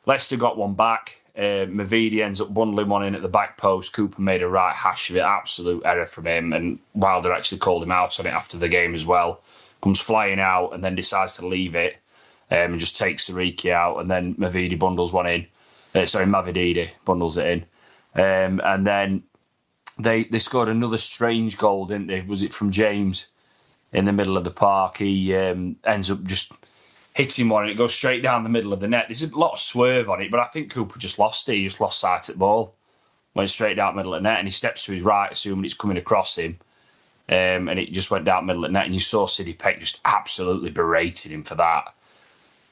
Leicester got one back. Mavidi ends up bundling one in at the back post. Cooper made a right hash of it. Absolute error from him. And Wilder actually called him out on it after the game as well. Comes flying out and then decides to leave it. And just takes Sariki out, and then Mavidi bundles one in. Mavididi bundles it in. And then they scored another strange goal, didn't they? Was it from James in the middle of the park? He ends up just hitting one and it goes straight down the middle of the net. There's a lot of swerve on it, but I think Cooper just lost it. He just lost sight of the ball. Went straight down the middle of the net and he steps to his right, assuming it's coming across him. And it just went down the middle of the net, and you saw Sidney Peck just absolutely berating him for that.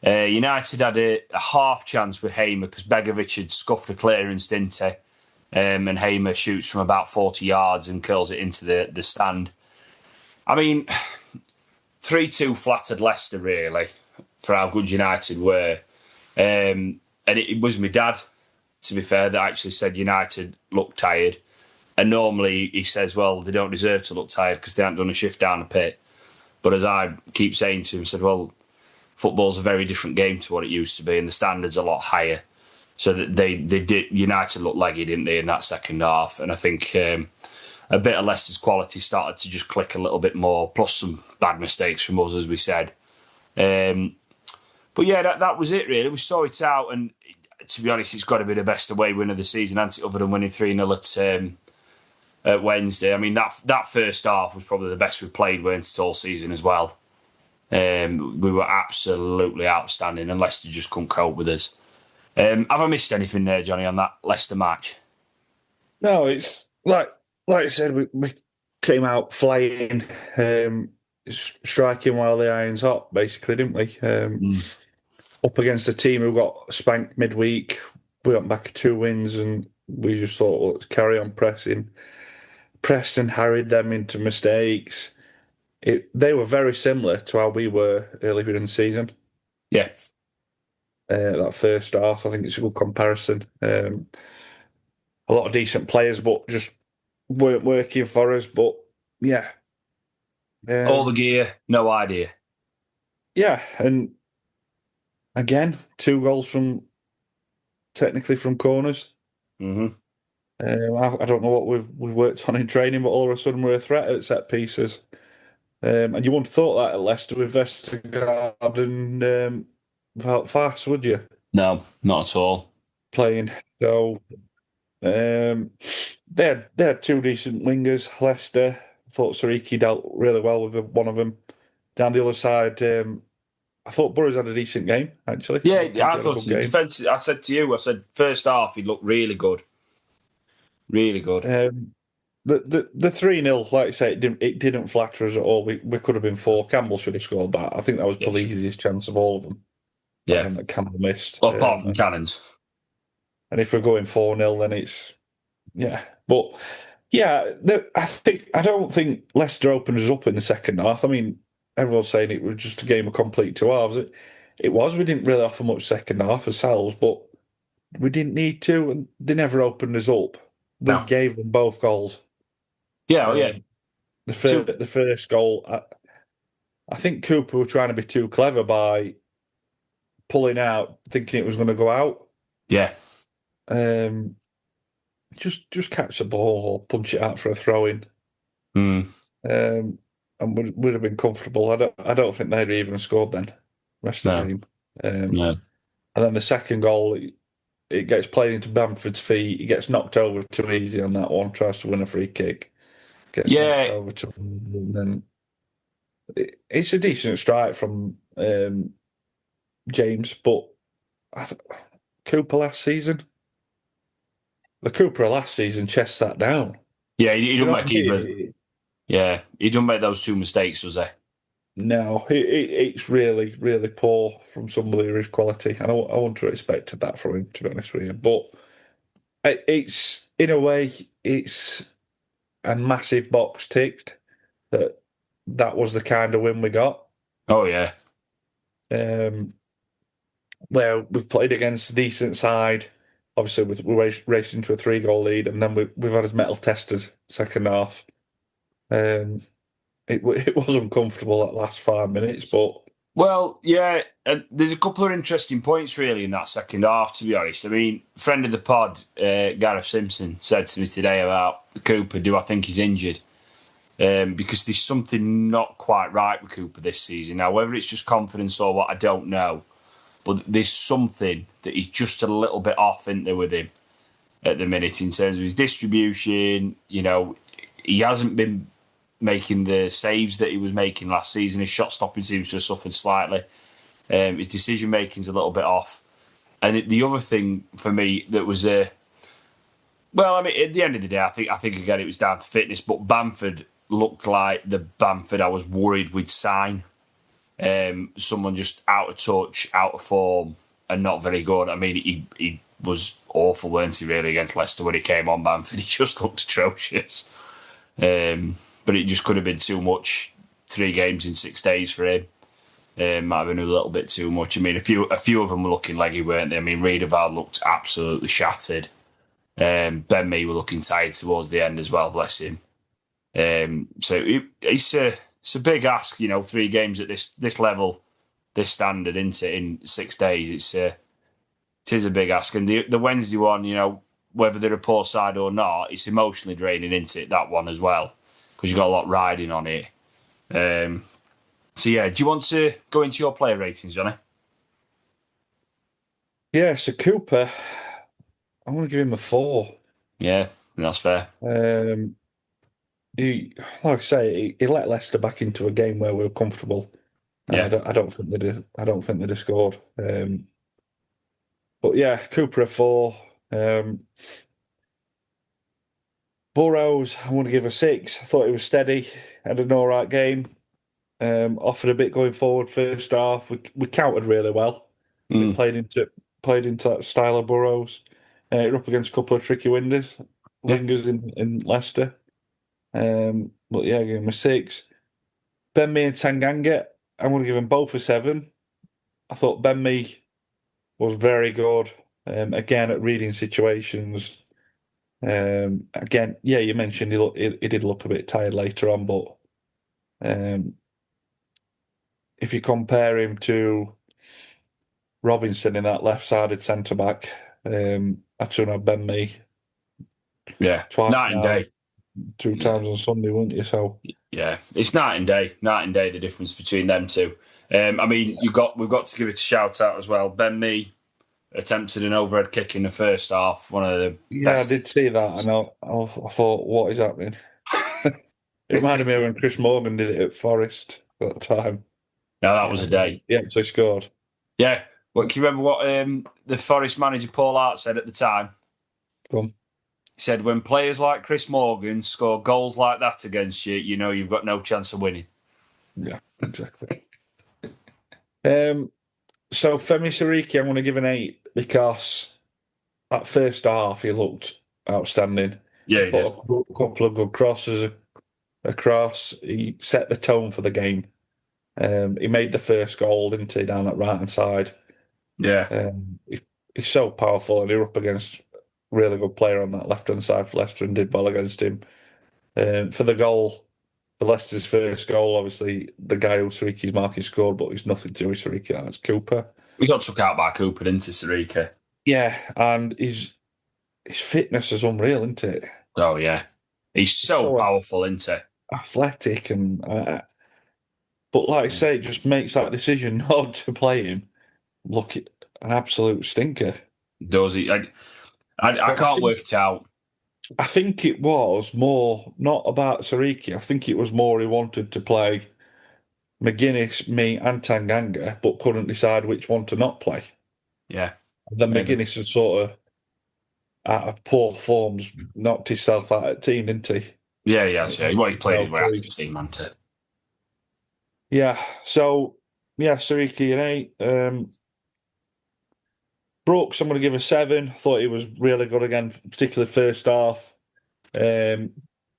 United had a half chance with Hamer because Begovic had scuffed a clearance, didn't he? And Hamer shoots from about 40 yards and curls it into the stand. I mean, 3-2 flattered Leicester, really, for how good United were. And it was my dad, to be fair, that actually said United looked tired. And normally he says, well, they don't deserve to look tired because they haven't done a shift down the pit. But as I keep saying to him, I said, well, football's a very different game to what it used to be, and the standard's a lot higher. So that they did. United looked leggy, didn't they, in that second half? And I think a bit of Leicester's quality started to just click a little bit more, plus some bad mistakes from us, as we said. But yeah, that was it really. We saw it out, and to be honest, it's got to be the best away win of the season, hasn't it, other than winning 3-0 at Wednesday. I mean, that first half was probably the best we've played, weren't it, all season as well. We were absolutely outstanding, and Leicester just couldn't cope with us. Have I missed anything there, Jonny, on that Leicester match? No, it's like I said, we came out flying, striking while the iron's hot, basically, didn't we? Up against a team who got spanked midweek. We went back 2 wins, and we just thought, well, let's carry on pressing. Pressed and harried them into mistakes. They were very similar to how we were earlier in the season. Yeah. That first half, I think it's a good comparison. A lot of decent players, but just weren't working for us. But yeah, all the gear, no idea. Yeah, and again, 2 goals technically from corners. Mm-hmm. I don't know what we've worked on in training, but all of a sudden we're a threat at set pieces. And you wouldn't have thought that at Leicester with Vestergaard and without Fass, would you? No, not at all. Playing. So they had 2 decent wingers, Leicester. I thought Sariki dealt really well with one of them. Down the other side, I thought Burrows had a decent game, actually. Yeah, I thought the defence, I said to you, first half he looked really good. Really good. The 3-0, like I say, it didn't flatter us at all. We could have been 4. Campbell should have scored that. I think that was probably the easiest chance of all of them. Yeah. That Campbell missed. Well, apart from Cannons. And if we're going 4-0, then it's... Yeah. But, yeah, I don't think Leicester opened us up in the second half. I mean, everyone's saying it was just a game of complete 2 halves. It was. We didn't really offer much second half ourselves, but we didn't need to, and they never opened us up. We gave them both goals. Yeah, yeah. The first goal, I think Cooper were trying to be too clever by pulling out, thinking it was going to go out. Yeah. Just catch the ball or punch it out for a throw in. And would have been comfortable. I don't think they'd even scored then. Rest of the game. No. And then the second goal, it gets played into Bamford's feet. He gets knocked over too easy on that one. Tries to win a free kick. Gets knocked over to him. And then it's a decent strike from James, but Cooper last season. The Cooper last season chests that down. Yeah, he didn't make either. Yeah, he didn't make those 2 mistakes, was he? No, it's really, really poor from somebody of his quality. And I wouldn't have expected that from him, to be honest with you. But it's, in a way, it's a massive box ticked that was the kind of win we got. Oh, yeah. Where we've played against a decent side. Obviously, we're racing to a 3-goal lead, and then we've had his metal tested second half. It was uncomfortable that last 5 minutes, but... Well, yeah, there's a couple of interesting points, really, in that second half, to be honest. I mean, friend of the pod, Gareth Simpson, said to me today about Cooper, do I think he's injured? Because there's something not quite right with Cooper this season. Now, whether it's just confidence or what, I don't know. But there's something that is just a little bit off, isn't there, with him at the minute in terms of his distribution. You know, he hasn't been making the saves that he was making last season. His shot stopping seems to have suffered slightly. His decision making's a little bit off. And the other thing for me that was well, I mean, at the end of the day, I think again it was down to fitness. But Bamford looked like the Bamford I was worried we'd sign. Someone just out of touch, out of form, and not very good. I mean, he was awful, weren't he, really, against Leicester when he came on, Bamford. He just looked atrocious. But it just could have been too much. 3 games in 6 days for him. Might have been a little bit too much. I mean, a few of them were looking leggy, weren't they? I mean, Riedewald looked absolutely shattered. Ben Mee were looking tired towards the end as well, bless him. So it's a big ask, 3 games at this level, this standard, in 6 days. It is a big ask. And the Wednesday one, whether they're a poor side or not, it's emotionally draining, isn't it, that one as well? Because you've got a lot riding on it. So, yeah, do you want to go into your player ratings, Jonny? Yeah, so Cooper, I'm going to give him a 4. Yeah, that's fair. Um, like I say, he let Leicester back into a game where we were comfortable. Yeah. I don't think I don't think they'd have scored. But yeah, Cooper a 4. Um, Burrows, I want to give a 6. I thought he was steady, had an all right game. Offered a bit going forward first half. We countered really well. It Mm. played into that style of Burrows. You're up against a couple of tricky Yeah. wingers in Leicester. But yeah, give him a 6. Ben Mee and Tanganga, I'm going to give them both a 7. I thought Ben Mee was very good. Again at reading situations. Again, yeah, you mentioned he did look a bit tired later on, but um, if you compare him to Robinson in that left-sided centre back, I'd soon have Ben Mee Yeah. twice Night and now, day. 2 times on Sunday, wouldn't you? So Yeah. It's night and day. Night and day, the difference between them two. I mean, we've got to give it a shout out as well. Ben Mee attempted an overhead kick in the first half. One of the yeah, I best. did see that, and I thought, what is happening? It reminded me of when Chris Morgan did it at Forest at that time. Now that was Yeah, a day. yeah, so he scored. Yeah. Well, can you remember what the Forest manager Paul Hart said at the time? Come, He said, "When players like Chris Morgan score goals like that against you, you know you've got no chance of winning." yeah, exactly. So Femi Sariki, I'm going to give an 8 because that first half he looked outstanding. Yeah, He he put did. a couple of good crosses across. He set the tone for the game. He made the first goal, didn't he, down that right hand side. Yeah, He's so powerful, and you're up against a really good player on that left hand side for Leicester and did well against him. For the goal, for Leicester's first goal, obviously the guy who Sariki's marking scored, but he's nothing to Sariki. That's Cooper. we got took out by Cooper into Sarika. Yeah, and his fitness is unreal, isn't it? Oh yeah, he's He's so so powerful, isn't he? athletic, and but like I say, it just makes that decision not to play him look an absolute stinker. Does he? I But can't work it out. I think it was more not about Sariki. I think it was more he wanted to play McGuinness, me, and Tanganga, but couldn't decide which one to not play. Yeah, Then maybe. McGuinness had sort of, out of poor forms, knocked himself out of the team, didn't he? Yeah, yeah. So what he played No his way out of the choice. team, hasn't it? Yeah. So yeah, Sariki an 8. Brooks, I'm going to give a 7. I thought he was really good again, particularly first half. Um,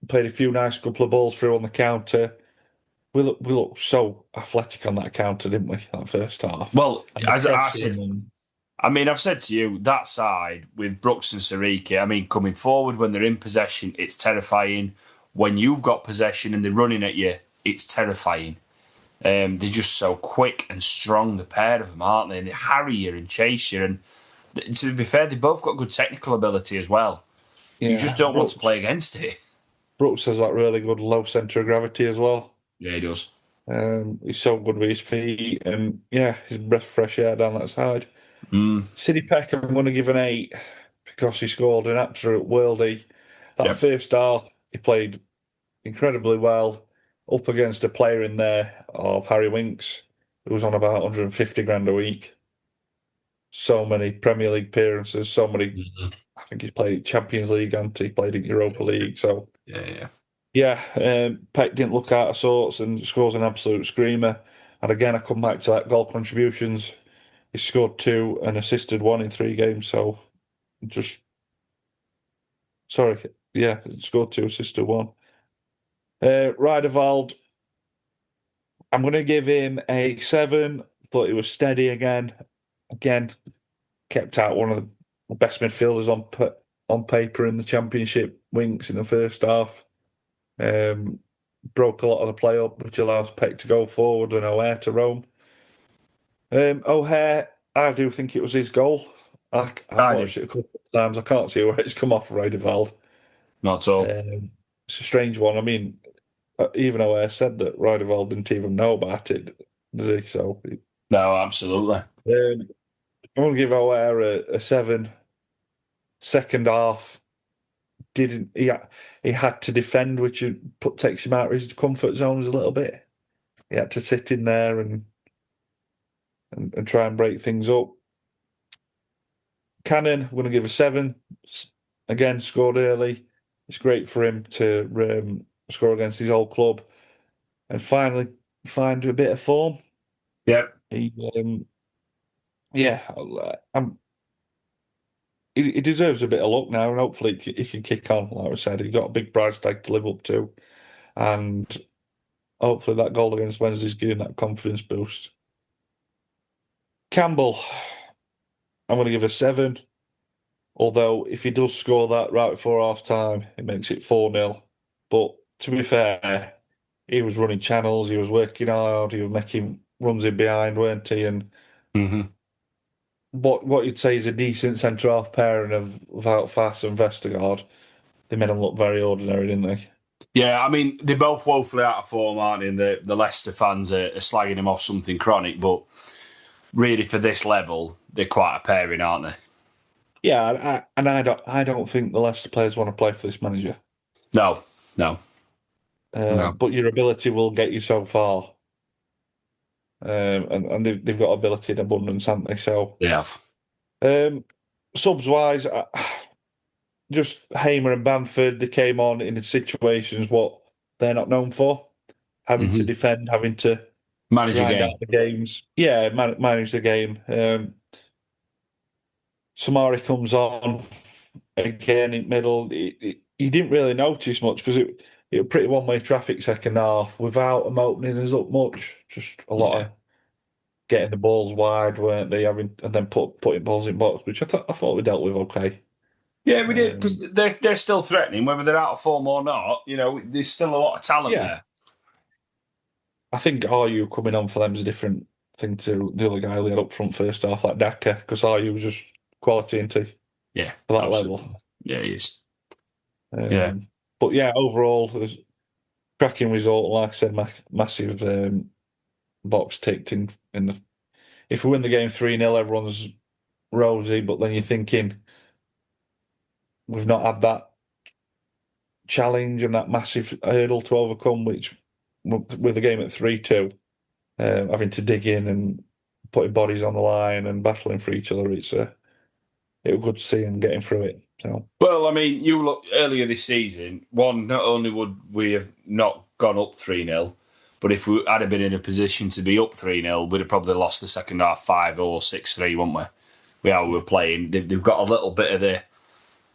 Played a few nice couple of balls through on the counter. We looked so athletic on that counter, didn't we? That first half. Well, And the as I crossing said, and I mean, I've said to you that side with Brooks and Sariki. I mean, coming forward when they're in possession, it's terrifying. When you've got possession and they're running at you, it's terrifying. They're just so quick and strong, the pair of them, aren't they? And they harry you and chase you. And to be fair, they both got good technical ability as well. You just yeah, don't want to play against it. Brooks has that really good low centre of gravity as well. Yeah, he does. He's so good with his feet, and yeah, his breath of fresh air down that side. Mm, City Peck, I'm going to give an 8 because he scored an absolute worldie. That yeah. first half, he played incredibly well up against a player in there of Harry Winks, who was on about 150 grand a week. So many Premier League appearances, so many. Mhm. I think he's played Champions League and he played in Europa League. So Yeah, yeah. yeah, Peck didn't look out of sorts and scores an absolute screamer. And again, I come back to that goal contributions. He scored 2 and assisted 1 in 3 games. So just sorry, yeah, scored 2, assisted 1. Riedewald, I'm going to give him a 7. Thought he was steady again. Again, kept out one of the best midfielders on paper in the Championship. Winks in the first half. Broke a lot of the play up, which allows Peck to go forward and O'Hare to roam. O'Hare, I do think it was his goal. I've I do. watched it a couple of times. I can't see where it's come off Riedewald. Not at all. It's a strange one. I mean, even O'Hare said that Riedewald didn't even know about it, did he? So, No, absolutely. I'm going to give O'Hare a 7. Second half, didn't he had to defend, which takes him out of his comfort zones a little bit. He had to sit in there and try and break things up. Cannon, I'm going to give a 7. Again, scored early. It's great for him to score against his old club and finally find a bit of form. Yep. He, he deserves a bit of luck now, and hopefully he can kick on. Like I said, he got a big price tag to live up to, and hopefully that goal against Wednesday's giving that confidence boost. Campbell, I'm going to give a 7. Although if he does score that right before half time, it makes it 4-0. But to be fair, he was running channels, he was working hard, he was making runs in behind, weren't he? And what you'd say is a decent centre half pairing of Wout Fass and Vestergaard. They made him look very ordinary, didn't they? Yeah, I mean, they're both woefully out of form, aren't they? And the Leicester fans are slagging him off something chronic, but really for this level, they're quite a pairing, aren't they? Yeah, and I don't think the Leicester players want to play for this manager. No. But your ability will get you so far. And they've got ability in abundance, haven't they? So They have. Subs wise, just Hamer and Bamford, they came on in situations what they're not known for, having to defend, having to manage grind out the games. Yeah, manage the game. Samari comes on again in middle. You didn't really notice much because it was pretty one-way traffic second half without them opening us up much. Just a lot of getting the balls wide, weren't they? And then putting balls in box, which I thought we dealt with okay. Yeah, we did, because they're still threatening, whether they're out of form or not. You know, there's still a lot of talent there. I think Ayew coming on for them is a different thing to the other guy we had up front first half, like Daka, because Ayew was just quality into for that absolutely. level. Yeah, he is. But yeah, overall, it was a cracking result. Like I said, massive box ticked in the. If we win the game 3-0, everyone's rosy, but then you're thinking we've not had that challenge and that massive hurdle to overcome, which with the game at 3-2, having to dig in and putting bodies on the line and battling for each other, it was good to see them getting through it. So. Well, I mean, you look earlier this season, not only would we have not gone up 3-0, but if we had been in a position to be up 3-0, we'd have probably lost the second half 5 or 6-3, wouldn't we? We were playing. They've got a little bit of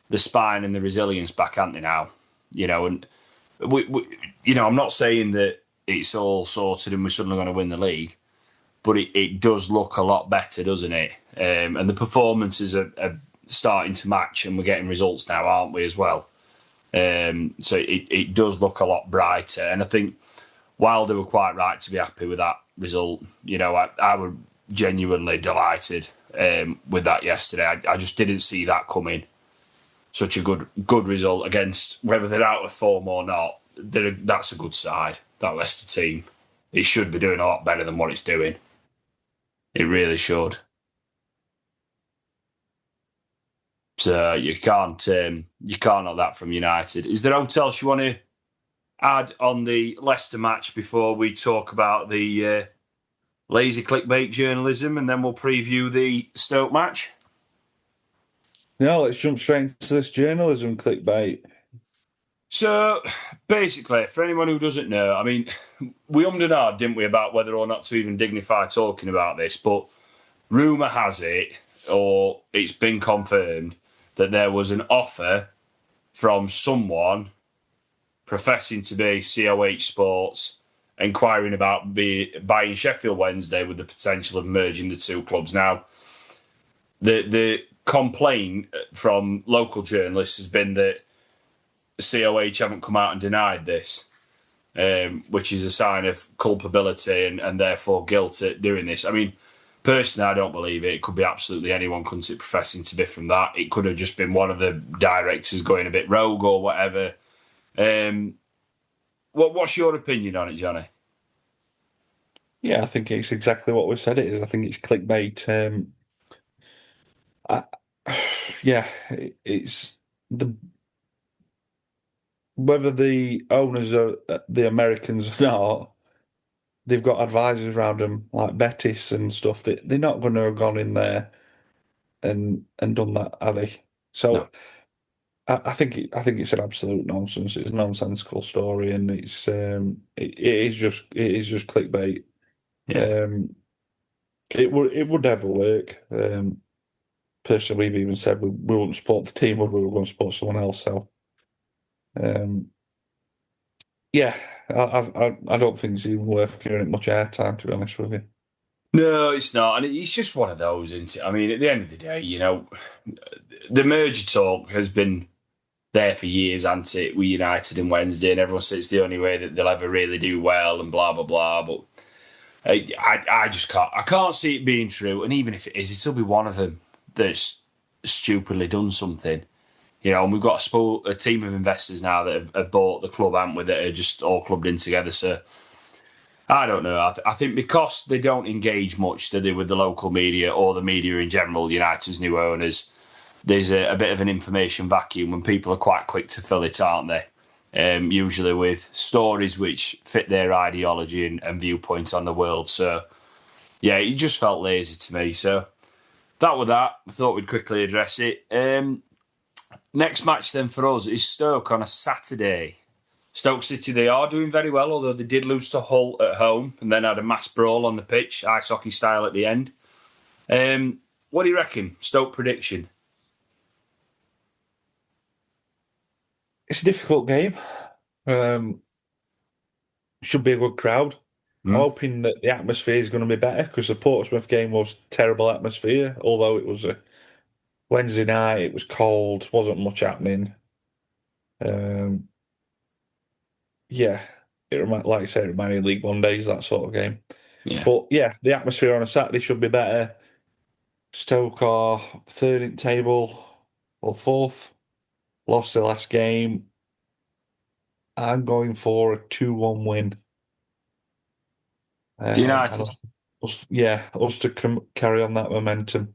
the spine and the resilience back, haven't they, now? You know, and we I'm not saying that it's all sorted and we're suddenly going to win the league, but it does look a lot better, doesn't it? And the performances are starting to match, and we're getting results now, aren't we, as well? So it does look a lot brighter, and I think Wilder were quite right to be happy with that result. You know, I was genuinely delighted with that yesterday. I just didn't see that coming. Such a good result against, whether they're out of form or not, that's a good side, that Leicester team. It should be doing a lot better than what it's doing. It really should. So you can't knock that from United. Is there anything else you want to add on the Leicester match before we talk about the lazy clickbait journalism, and then we'll preview the Stoke match? No, let's jump straight into this journalism clickbait. So, basically, for anyone who doesn't know, I mean, we ummed and ahed, didn't we, about whether or not to even dignify talking about this, but rumour has it, or it's been confirmed, that there was an offer from someone professing to be COH Sports, inquiring about buying Sheffield Wednesday with the potential of merging the two clubs. Now, the complaint from local journalists has been that COH haven't come out and denied this, which is a sign of culpability and therefore guilt at doing this. I mean, personally, I don't believe it. It could be absolutely anyone, couldn't it, professing to be from that. It could have just been one of the directors going a bit rogue or whatever. What's your opinion on it, Jonny? Yeah, I think it's exactly what we said it is. I think it's clickbait. I, yeah, it's the whether the owners are the Americans or not. They've got advisors around them like Betis and stuff. They're not going to have gone in there and done that, are they? No. So I think it's an absolute nonsense. It's a nonsensical story, and it is just clickbait. Yeah. Um, it would never work. Personally, we've even said we wouldn't support the team, or we were going to support someone else. So um, yeah, I don't think it's even worth giving it much airtime, to be honest with you. No, it's not. And it's just one of those, isn't it? I mean, at the end of the day, the merger talk has been there for years, hasn't it, with United and Wednesday, and everyone says it's the only way that they'll ever really do well and blah, blah, blah. But I just can't see it being true. And even if it is, it'll be one of them that's stupidly done something. And we've got a team of investors now that have bought the club, haven't we, that are just all clubbed in together. So I don't know. I think because they don't engage much, do they, with the local media or the media in general, United's new owners, there's a bit of an information vacuum and people are quite quick to fill it, aren't they? Usually with stories which fit their ideology and viewpoint on the world. So, yeah, it just felt lazy to me. So, that was that. I thought we'd quickly address it. Next match then for us is Stoke on a Saturday. Stoke City, they are doing very well, although they did lose to Hull at home and then had a mass brawl on the pitch, ice hockey style at the end. What do you reckon? Stoke prediction? It's a difficult game. Should be a good crowd. I'm hoping that the atmosphere is going to be better because the Portsmouth game was terrible atmosphere. Although it was a Wednesday night, it was cold, wasn't much happening. Um, yeah, like I said, it reminded me of League One days, that sort of game. Yeah. But yeah, the atmosphere on a Saturday should be better. Stoke are third in table or fourth. Lost the last game. I'm going for a 2-1 win. United. Us to carry on that momentum.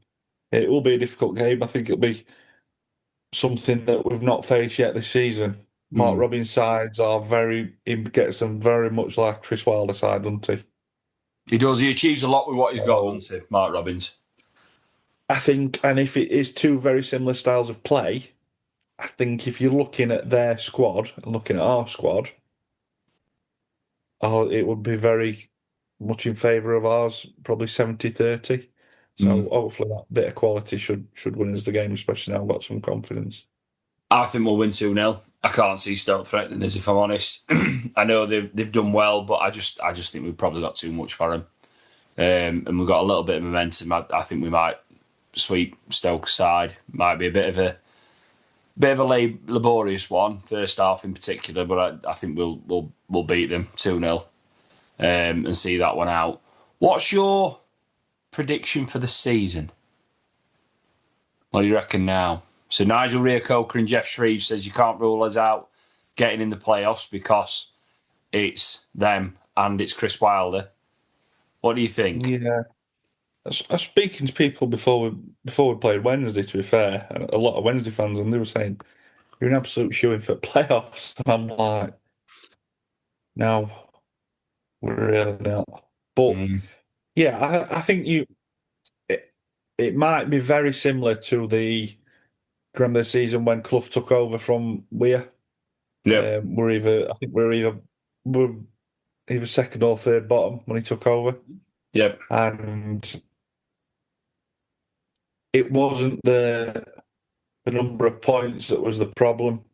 It will be a difficult game. I think it'll be something that we've not faced yet this season. Mark Robins' sides are he gets them very much like Chris Wilder's side, doesn't he? He does. He achieves a lot with what he's got, doesn't he, Mark Robins? I think, and if it is two very similar styles of play, I think if you're looking at their squad and looking at our squad, it would be very much in favour of ours, probably 70-30. So hopefully that bit of quality should win us the game, especially now I've got some confidence. I think we'll win 2-0. I can't see Stoke threatening us, if I'm honest. I know they've done well, but I just think we've probably got too much for them. And we've got a little bit of momentum. I think we might sweep Stoke aside. Might be a bit of a laborious one, first half in particular, but I think we'll beat them 2-0 and see that one out. What's your prediction for the season? What do you reckon now? So Nigel Reo-Coker and Jeff Shreve says you can't rule us out getting in the playoffs because it's them and it's Chris Wilder. What do you think? Yeah. I was speaking to people before we played Wednesday, to be fair, and a lot of Wednesday fans, and they were saying, you're an absolute shoo-in for playoffs. And I'm like, no, we're really not. But yeah, I think it might be very similar to the remember the season when Clough took over from Weir. Yeah. We're either second or third bottom when he took over. Yep. And it wasn't the number of points that was the problem.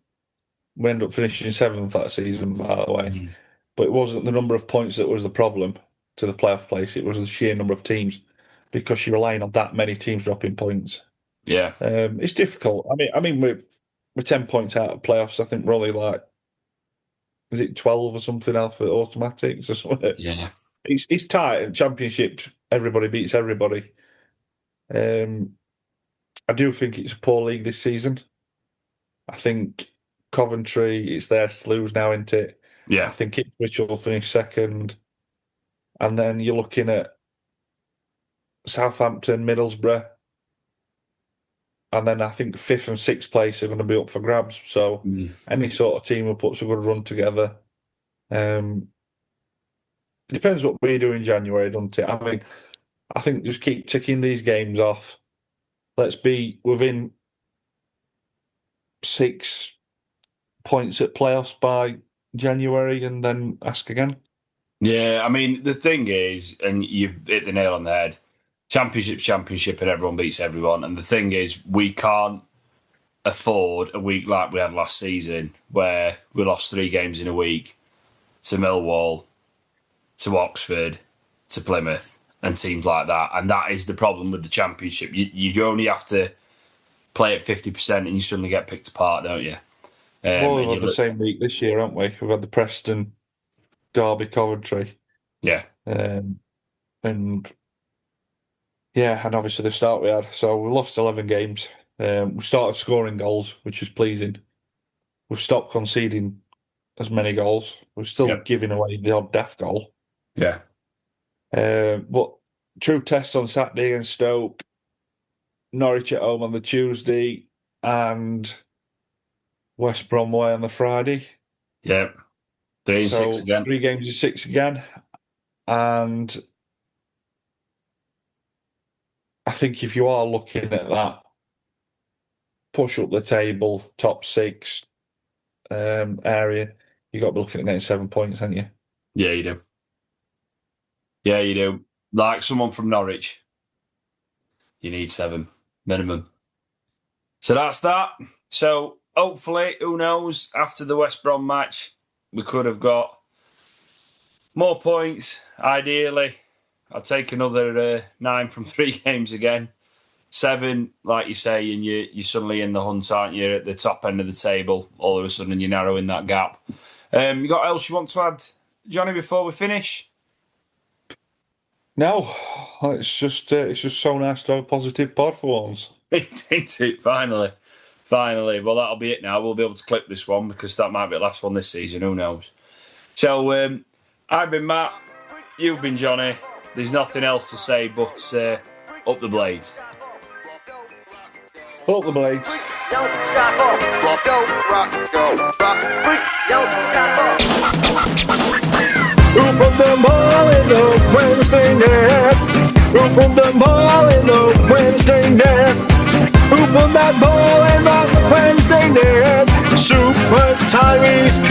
We ended up finishing seventh that season, by the way. But it wasn't the number of points that was the problem to the playoff place. It was the sheer number of teams because you're relying on that many teams dropping points. Yeah. It's difficult. I mean, we're 10 points out of playoffs. I think we're only like, is it 12 or something else for automatics or something? Yeah. It's tight. In championships, everybody beats everybody. I do think it's a poor league this season. I think Coventry, it's their slews now, isn't it? Yeah. I think Ipswich will finish second. And then you're looking at Southampton, Middlesbrough. and then I think 5th and 6th place are going to be up for grabs. So any sort of team who puts a good run together. It depends what we do in January, doesn't it? I mean, I think just keep ticking these games off. Let's be within 6 points at playoffs by January, and then ask again. Yeah, I mean, the thing is, and you hit the nail on the head, championship, and everyone beats everyone. And the thing is, we can't afford a week like we had last season, where we lost 3 games in a week to Millwall, to Oxford, to Plymouth, and teams like that. And that is the problem with the championship. You only have to play at 50% and you suddenly get picked apart, don't you? Well, we've had the same week this year, haven't we? We've had the Preston, Derby, Coventry. Yeah. And obviously the start we had. So we lost 11 games. We started scoring goals, which is pleasing. We've stopped conceding as many goals. We're still giving away the odd death goal. Yeah. But true test on Saturday against Stoke, Norwich at home on the Tuesday, and West Brom away on the Friday. Yeah. 3 and 6 again. 3 games in 6 again. And I think if you are looking at that, push up the table, top 6 area, you've got to be looking at getting 7 points, haven't you? Yeah, you do. Yeah, you do. Like someone from Norwich, you need 7 minimum. So that's that. So hopefully, who knows, after the West Brom match, we could have got more points. Ideally, I'd take another 9 from 3 games again. 7, like you say, and you're suddenly in the hunt, aren't you? At the top end of the table, all of a sudden you're narrowing that gap. You got else you want to add, Jonny, before we finish? No, it's just so nice to have a positive pod for once. Ain't it? Finally. Well, that'll be it now. We'll be able to clip this one because that might be the last one this season. Who knows? So I've been Matt. You've been Jonny. There's nothing else to say but up the blades. Up the blades. Don't stop up. Go, rock, go, rock, freak. Don't stop up. Who put the ball in the Wednesday net? Who put the ball in the Wednesday net? Who put that ball in the Wednesday net? Super Tyrese K.